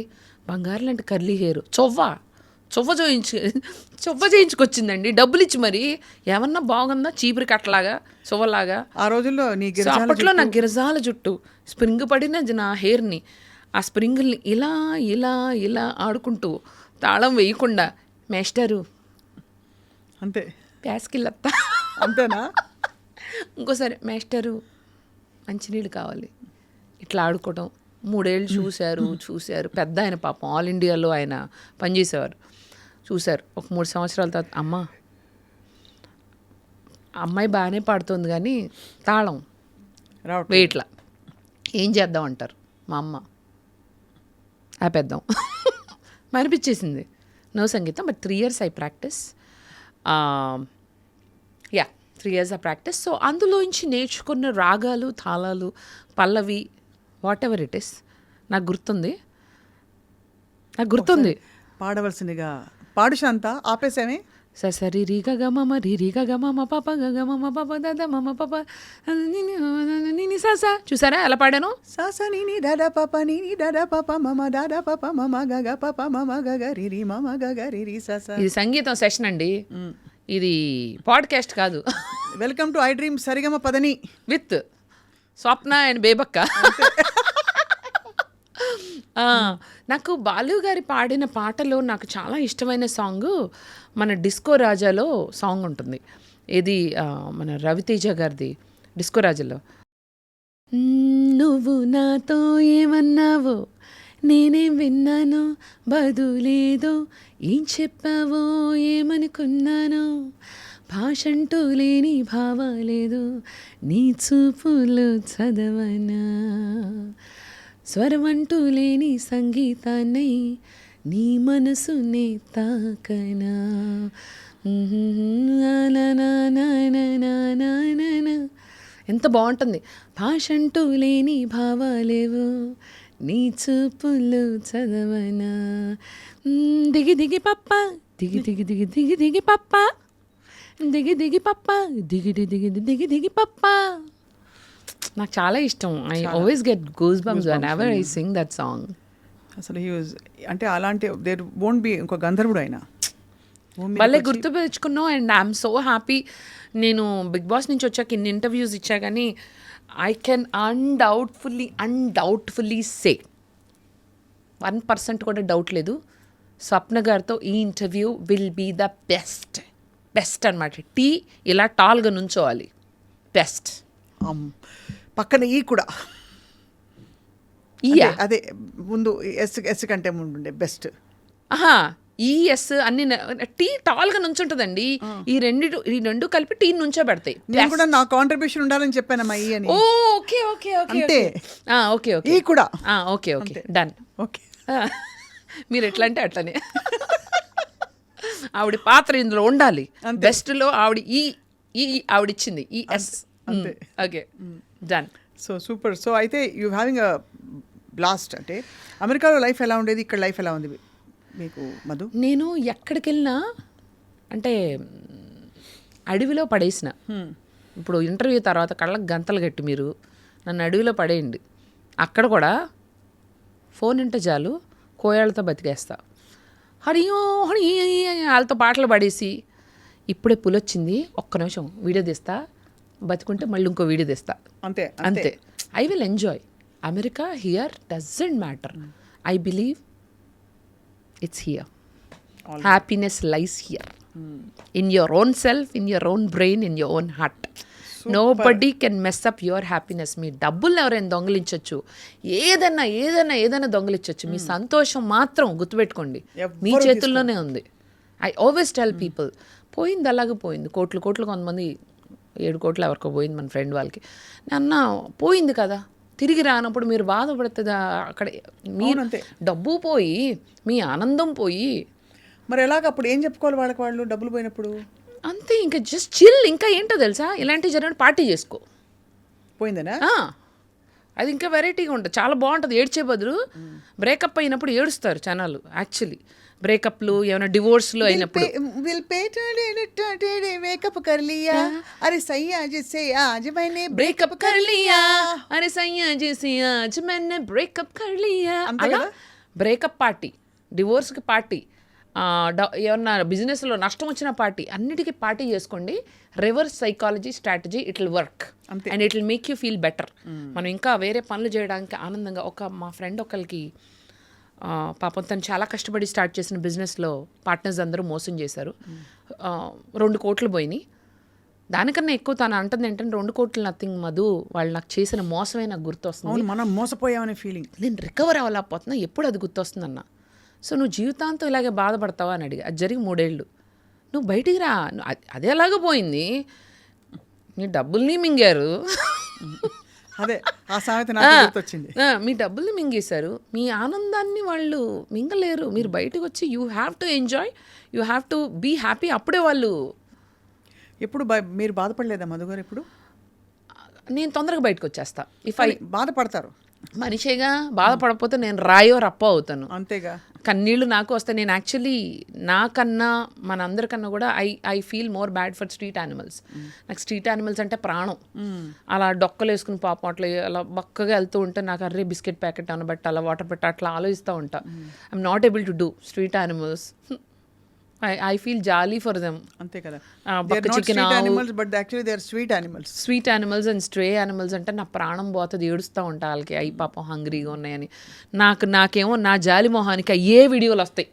బంగారం లాంటి కర్లీ హెయిర్, చొవ్వ చేయించుకొచ్చిందండి డబ్బులు ఇచ్చి. మరి ఏమన్నా బాగుందా చీపురి కట్టలాగా చొవ్వలాగా. ఆ రోజుల్లో నీ సో అప్పట్లో నా గిరజాల జుట్టు స్ప్రింగ్ పడిన నా హెయిర్ని, ఆ స్ప్రింగుల్ని ఇలా ఇలా ఇలా ఆడుకుంటూ తాళం వేయకుండా, మేస్టరు అంతే ప్యాస్కిల్లత్తా అంతేనా? ఇంకోసారి మేస్టరు మంచినీళ్ళు కావాలి, ఇట్లా ఆడుకోవడం. 3 ఏళ్ళు చూశారు. పెద్ద ఆయన పాపం, ఆల్ ఇండియాలో ఆయన పనిచేసేవారు. చూశారు. ఒక 3 సంవత్సరాల తర్వాత, అమ్మాయి బాగానే పాడుతుంది కానీ తాళం వెయిట్లా ఏం చేద్దాం అంటారు మా అమ్మ. ఆపేద్దాం అనిపించేసింది. నో సంగీతం. But 3 years I practice. 3 years ఆ ప్రాక్టీస్. సో అందులోంచి నేర్చుకున్న రాగాలు, తాళాలు, పల్లవి, వాట్ ఎవర్ ఇట్ ఇస్ నాకు గుర్తుంది. పాడవలసిందిగా పాడు శాంత. ఆపేసామే. సరి రీ గ మమ రీ రీ గ మమ పాప గ మమ పాప దాదా మమ పాప సాసా. చూసారా ఎలా పాడాను? సాసా నీని దాదా పాప నీని దాదా పాప మమ దాదా పాప మమ గగ పాప మమ గగ రిరి మమ గగ రిరి సాసా. ఇది సంగీతం సెషన్ అండి, ఇది పాడ్కాస్ట్ కాదు. వెల్కమ్ టు ఐ డ్రీమ్ సరిగమ పదని విత్ స్వప్న అండ్ బేబక్క. నాకు బాలు గారి పాడిన పాటలో నాకు చాలా ఇష్టమైన సాంగ్ మన డిస్కో రాజాలో సాంగ్ ఉంటుంది. ఇది మన రవితేజ గారిది డిస్కో రాజాలో. నువ్వు నాతో ఏమన్నావో నేనేం విన్నానో, బదులేదో ఏం చెప్పావో ఏమనుకున్నానో, భాషంటూ లేని భావాలేదు నీ చూపులు చదవనా, స్వరమంటూ లేని సంగీతాన్ని నీ మనసునే తాకనా. ఎంత బాగుంటుంది. భాషంటూ లేని భావాలేవో నీ చూపులు చదవనా, దిగి దిగి పప్ప దిగి దిగి దిగి దిగి దిగి పప్ప దిగి దిగి పప్ప దిగి దిగి దిగి దిగి పప్ప. నాకు చాలా ఇష్టం. I always get goose bumps whenever I sing that song. అసలు హీ వాజ్ అంటే అలాంటి దేర్ వోంట్ బి ఇంకో గంధర్వుడు అయినా భలే గుర్తు తెచ్చుకున్నావు. And I'm so happy. నేను బిగ్ బాస్ నుంచి వచ్చాక ఇన్ని ఇంటర్వ్యూస్ ఇచ్చా కానీ ఐ కెన్ అన్డౌట్ఫుల్లీ సే 1% కూడా డౌట్ లేదు, స్వప్న గారితో ఈ interview will be the best అనమాట. టీ ఇలా టాల్గా నుంచోవాలి, బెస్ట్. పక్కన ఈ కూడా అదే ముందు ఎస్ కంటే ముందు బెస్ట్. ఎస్ అన్ని టీ టాల్గా నుంచుంటుందండి. ఈ రెండు కలిపి టీ నుంచో పెడతాయి. నేను కూడా నా కాంట్రిబ్యూషన్ ఉండాలని చెప్పానమ్మా ఈ అని. ఓకే ఓకే ఓకే అంటే ఓకే ఓకే ఈ కూడా ఓకే ఓకే డన్. ఓకే మీరు ఎట్లా అంటే అట్లనే. ఆవిడ పాత్ర ఇందులో ఉండాలి. బెస్ట్లో ఆవిడ ఆవిడిచ్చింది ఈ ఎస్. Okay done. So super. So అయితే యూ హ్యావింగ్ అ బ్లాస్ట్. అంటే అమెరికాలో లైఫ్ ఎలా ఉండేది, ఇక్కడ లైఫ్ ఎలా ఉంది మీకు మధు? నేను ఎక్కడికి వెళ్ళినా అంటే అడవిలో పడేసిన. ఇప్పుడు ఇంటర్వ్యూ తర్వాత కళ్ళకు గంతలు కట్టి మీరు నన్ను అడవిలో పడేయండి, అక్కడ కూడా ఫోన్ ఉంటే చాలు కోయాళ్ళతో బతికేస్తా. హరియో హరి వాళ్ళతో పాటలు పాడేసి ఇప్పుడే పులొచ్చింది ఒక్క నిమిషం వీడియో తీస్తా, బతుకుంటే మళ్ళీ ఇంకో వీడియో తీస్తా. అంతే అంతే. I will enjoy America. Here doesn't matter. I believe it's here. Happiness lies here. In your own self, in your own brain, in your own heart. Nobody can mess up your happiness. మీ డబ్బులు ఎవరైనా దొంగిలించవచ్చు, ఏదైనా దొంగిలించవచ్చు, మీ సంతోషం మాత్రం గుర్తుపెట్టుకోండి మీ చేతుల్లోనే ఉంది. ఐ ఆల్వేస్ టెల్ పీపుల్, పోయింది అలాగే పోయింది. కోట్లు కొంతమంది 7 కోట్లు ఎవరికో పోయింది మన ఫ్రెండ్ వాళ్ళకి. అన్న పోయింది కదా, తిరిగి రానప్పుడు మీరు బాధపడుతుందా? అక్కడ మీరు డబ్బు పోయి మీ ఆనందం పోయి మరి ఎలాగ అప్పుడు ఏం చెప్పుకోవాలి వాళ్ళు డబ్బులు పోయినప్పుడు? అంతే, ఇంకా జస్ట్ చిల్. ఇంకా ఏంటో తెలుసా, ఇలాంటివి జరిగిన పార్టీ చేసుకో. పోయిందనా? అది ఇంకా వెరైటీగా ఉంటుంది, చాలా బాగుంటుంది. ఏడ్చే బదులు బ్రేకప్ అయినప్పుడు ఏడుస్తారు జనాలు. యాక్చువల్లీ బ్రేకప్లు ఏమైనా డివోర్స్లు అయినప్పుడు మేకప్ కర్ లియా అరే సయ్యా జైసే ఆజ్ मैंने బ్రేకప్ కర్ లియా, అరే సయ్యా జైసే ఆజ్ मैंने బ్రేకప్ కర్ లియా. అలా బ్రేకప్ పార్టీ, డివోర్స్కి పార్టీ, ఏమన్నా బిజినెస్లో నష్టం వచ్చిన పార్టీ, అన్నిటికీ పార్టీ చేసుకోండి. Reverse psychology strategy, it will work and it will make you feel better. మనం ఇంకా వేరే పనులు చేయడానికి ఆనందంగా. మా ఫ్రెండ్ ఒకరికి పాపం తను చాలా కష్టపడి స్టార్ట్ చేసిన బిజినెస్లో పార్ట్నర్స్ అందరూ మోసం చేశారు. 2 కోట్లు పోయినాయి. దానికన్నా ఎక్కువ తను అంటుంది ఏంటంటే 2 కోట్లు నథింగ్ మధు, వాళ్ళు నాకు చేసిన మోసమే నాకు గుర్తొస్తుంది. మనం మోసపోయామనే ఫీలింగ్, నేను రికవర్ అవ్వలేకపోతున్నా, ఎప్పుడు అది గుర్తొస్తుందన్న. సో నువ్వు జీవితాంతం ఇలాగే బాధపడతావా అని అడిగి, అది జరిగి 3 ఏళ్ళు. నువ్వు బయటికి రా, అదే అలాగే పోయింది, నీ డబ్బుల్ని మింగారు. అదే ఆ సామెత నాకు గుర్తొచ్చింది. మీ డబ్బుల్ని మింగేశారు, మీ ఆనందాన్ని వాళ్ళు మింగలేరు. మీరు బయటకు వచ్చి you have to enjoy, you have to be happy. అప్పుడే వాళ్ళు. ఎప్పుడు మీరు బాధపడలేదా మధు గారు? ఎప్పుడు? నేను తొందరగా బయటకు వచ్చేస్తా. ఇఫ్ ఐ బాధపడతారు మనిషిగా, బాధపడకపోతే నేను రాయో రప్ప అవుతాను. అంతేగా, కన్నీళ్ళు నాకు వస్తాయి. నేను యాక్చువల్లీ నాకన్నా మనందరికన్నా కూడా I feel more bad for street animals. నాకు స్ట్రీట్ యానిమల్స్ అంటే ప్రాణం. అలా డొక్కలు వేసుకుని పాపం అట్లా అలా బక్కగా వెళ్తూ ఉంటే నాకు అర్రే బిస్కెట్ ప్యాకెట్ అనబట్టి అలా వాటర్ పెట్టి అట్లా ఆలోచిస్తూ ఉంటా. I'm not able to do street animals. I feel jolly for them. అంతే కదా, chicken sweet animals and stray animals అంటే నా ప్రాణం పోతుంది, ఏడుస్తూ ఉంటా వాళ్ళకి. అవి పాపం హంగ్రీగా ఉన్నాయని. నాకేమో నా జాలి మొహానికి అయ్యే వీడియోలు వస్తాయి.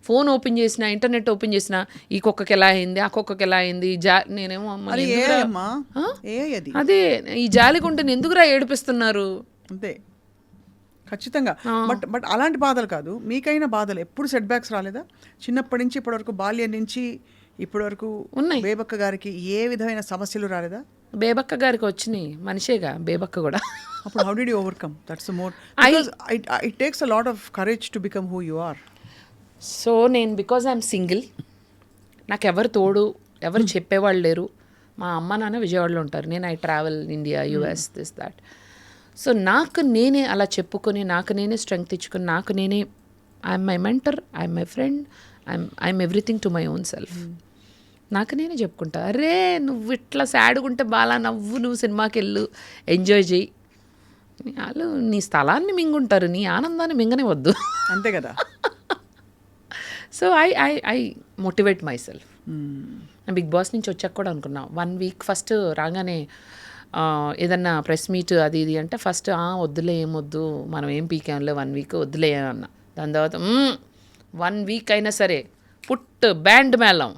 ఫోన్ ఓపెన్ చేసిన, ఇంటర్నెట్ ఓపెన్ చేసిన, ఈ కుక్కకి ఎలా అయింది, ఆ కుక్కకి ఎలా అయింది, నేనేమో అదే ఈ జాలిగుంటే ఎందుకురా ఏడిపిస్తున్నారు. అంతే, ఖచ్చితంగా. బట్ అలాంటి బాధలు కాదు, మీకైనా బాధలు. ఎప్పుడు సెట్ బ్యాక్స్ రాలేదా? చిన్నప్పటి నుంచి ఇప్పటి వరకు, బాల్యం నుంచి ఇప్పటి వరకు ఉన్నాయి. బేబక్క గారికి ఏ విధమైన సమస్యలు రాలేదా? బేబక్క గారికి వచ్చినాయి, మనిషేగా బేబక్క కూడా. అప్పుడు how did you overcome? That's more, it takes a lot of courage to become who you are. So నేను బికాజ్ ఐఎమ్ సింగిల్, నాకు ఎవరు తోడు, ఎవరు చెప్పేవాళ్ళు లేరు. మా అమ్మ నాన్న విజయవాడలో ఉంటారు, నేను I travel India, US, this that. So నాకు నేనే అలా చెప్పుకొని, నాకు నేనే స్ట్రెంగ్త్ ఇచ్చుకొని, నాకు నేనే I'm my mentor, I'm my friend, I'm everything to my own self. నాకు నేనే చెప్పుకుంటా, అరే నువ్వు ఇట్లా సాడ్గా ఉంటే బాగా నవ్వు, నువ్వు సినిమాకి వెళ్ళు, ఎంజాయ్ చేయి. వాళ్ళు నీ స్థలాన్ని మింగుంటారు, నీ ఆనందాన్ని మింగనే వద్దు. అంతే కదా. So I motivate myself. Bigg Boss నుంచి వచ్చాక కూడా అనుకున్నా, 1 వీక్ ఫస్ట్ రాగానే ఏదన్నా ప్రెస్ మీట్ అది ఇది అంటే ఫస్ట్ వద్దులే, ఏమొద్దు, మనం ఏం పీకేంలే, 1 వీక్ వద్దులే అన్న. దాని తర్వాత 1 వీక్ అయినా సరే పుట్ బ్యాండ్ మేళం,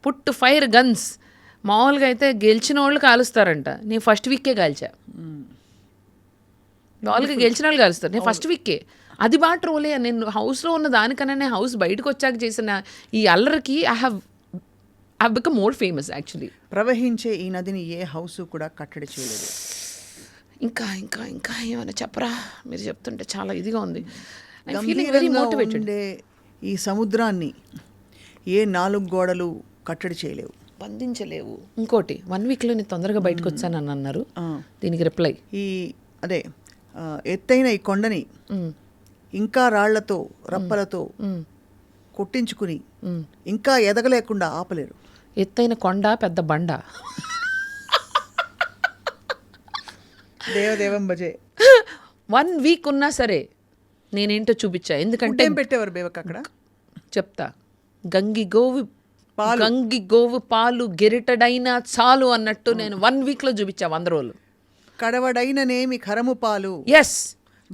పుట్ ఫైర్ గన్స్. మామూలుగా అయితే గెలిచిన వాళ్ళు కాలుస్తారంట, నేను ఫస్ట్ వీకే కాల్చా. మామూలుగా గెలిచిన వాళ్ళు కాలుస్తారు, నేను ఫస్ట్ వీకే. అది బాగా ట్రోలే. నేను హౌస్లో ఉన్న దానికన్నా నేను హౌస్ బయటకు వచ్చాక చేసిన ఈ అల్లరికి I have become more famous actually. ప్రవహించే ఈ నదిని ఏ హౌస్ కూడా కట్టడి చేయలేదు. ఇంకా ఇంకా ఇంకా ఏమైనా చెప్పరా? మీరు చెప్తుంటే చాలా ఇదిగా ఉంది. I feeling very motivated. ఈ సముద్రాన్ని ఏ 4 గోడలు కట్టడి చేయలేవు, బంధించలేవు. ఇంకోటి 1 వీక్లో నేను తొందరగా బయటకు వచ్చానని అన్నారు, దీనికి రిప్లై అదే ఎత్తైన ఈ కొండని ఇంకా రాళ్లతో రప్పలతో కొట్టించుకుని ఇంకా ఎదగలేకుండా ఆపలేరు. ఎత్తైన కొండ పెద్ద బండ. దేవదేవం భజే. 1 వీక్ ఉన్నా సరే నేనేంటో చూపించా. ఎందుకంటే పెట్టేవారు బేవక్ అక్కడ, చెప్తా. గంగి గోవు పాలు గెరిటడైనా చాలు అన్నట్టు నేను 1 వీక్లో చూపించా 100 రోజులు. కడవడైననేమి కరము పాలు, ఎస్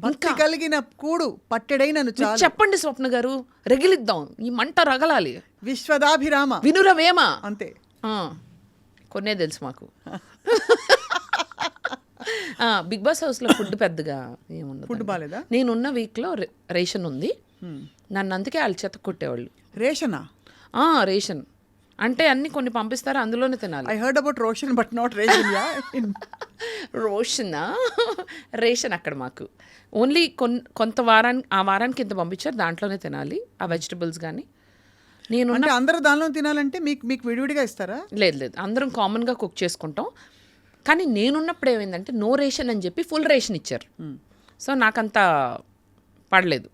భక్తి కలిగిన కూడు పట్టెడై నన్ను మీరు చాలు. చెప్పండి స్వప్న గారు, రగిలిద్దాం, ఈ మంట రగలాలి. విశ్వదాభిరామ వినురవేమ అంతే. కొన్నే తెలుసు మాకు. బిగ్ బాస్ హౌస్లో ఫుడ్ పెద్దగా ఏముండదు. ఫుడ్ బాగాలేదా? నేనున్న వీక్లో రేషన్ ఉంది. నన్ను అందుకే వాళ్ళు చెత్త కొట్టేవాళ్ళు. రేషనా? రేషన్ అంటే అన్ని కొన్ని పంపిస్తారు, అందులోనే తినాలి. I heard about Roshan but not ration. రోషనా? రేషన్ అక్కడ మాకు ఓన్లీ కొంత ఆ వారానికి ఇంత పంపించారు, దాంట్లోనే తినాలి ఆ వెజిటబుల్స్. కానీ నేను అంటే అందరూ దానిలో తినాలంటే మీకు విడివిడిగా ఇస్తారా? లేదు, అందరం కామన్గా కుక్ చేసుకుంటాం. కానీ నేనున్నప్పుడు ఏమైందంటే నో రేషన్ అని చెప్పి ఫుల్ రేషన్ ఇచ్చారు. సో నాకంత పడలేదు.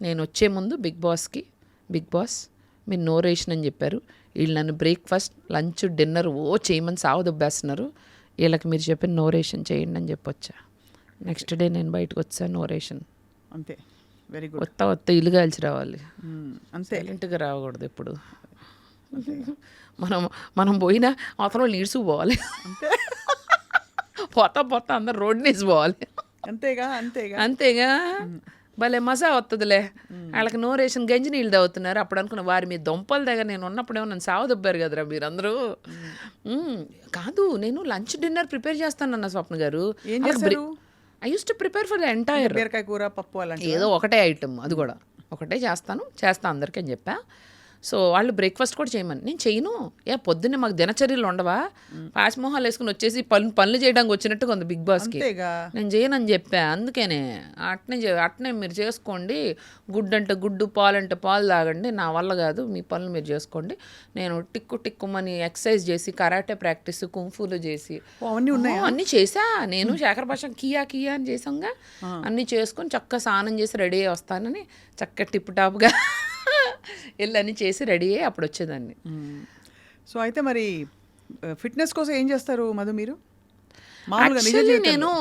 నేను వచ్చే ముందు బిగ్ బాస్ మీరు నో రేషన్ అని చెప్పారు, వీళ్ళు నన్ను బ్రేక్ఫాస్ట్ లంచ్ డిన్నర్ చేయమని సావదొబ్బేస్తున్నారు, వీళ్ళకి మీరు చెప్పిన నో రేషన్ చేయండి అని చెప్పొచ్చా. నెక్స్ట్ డే నేను బయటకు వచ్చా, నో రేషన్. అంతే. Very good. కొత్త ఇల్లు కాల్చి రావాలి, అంతే. సైలెంట్గా రాకూడదు ఎప్పుడు. మనం పోయినా అవతల నీడ్సు పోవాలి, పోతా అందరు రోడ్ నీడ్స్ పోవాలి. అంతేగా భలే మజా వస్తుందిలే. వాళ్ళకి నో రేషన్ గంజి నీళ్ళు తాగుతున్నారు. అప్పుడు అనుకున్న వారి మీ దొంపల దగ్గర నేను ఉన్నప్పుడేమో నన్ను సావదొబ్బారు కదరా మీరందరూ. కాదు, నేను లంచ్ డిన్నర్ ప్రిపేర్ చేస్తానన్న స్వప్న గారు. I use to prepare for the entire. బీరకాయ కూర, పప్పు అలాంటి ఏదో ఒకటే ఐటమ్, అది కూడా ఒకటే చేస్తా అందరికీ అని చెప్పా. సో వాళ్ళు బ్రేక్ఫాస్ట్ కూడా చేయమని, నేను చేయను. పొద్దున్నే మాకు దినచర్యలు ఉండవా? పాశమోహాలు వేసుకుని వచ్చేసి పనులు చేయడానికి వచ్చినట్టు కొంత బిగ్ బాస్కి. నేను చేయనని చెప్పా. అందుకనే అట్నే మీరు చేసుకోండి. గుడ్డు అంటే గుడ్డు, పాలు అంటే పాలు తాగండి, నా వల్ల కాదు, మీ పనులు మీరు చేసుకోండి. నేను టిక్కుమని ఎక్సర్సైజ్ చేసి, కరాటే ప్రాక్టీస్, కుంఫూలు చేసి అన్నీ చేసా. నేను శేఖర్ భాష కియా అని చేసాంగా, అన్నీ చేసుకొని చక్కగా స్నానం చేసి రెడీ అయ్యి వస్తానని చక్కగా టిప్ టాప్గా వెళ్ళని చేసి రెడీ అయ్యి అప్పుడు వచ్చేదాన్ని. సో అయితే మరి ఫిట్నెస్ కోసం ఏం చేస్తారు మధు మీరు? యాక్చువల్లీ నేను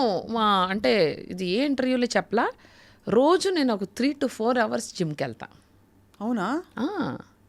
అంటే ఇది ఏ ఇంటర్వ్యూలో చెప్పలా, రోజు నేను ఒక 3 to 4 hours జిమ్కి వెళ్తా. అవునా?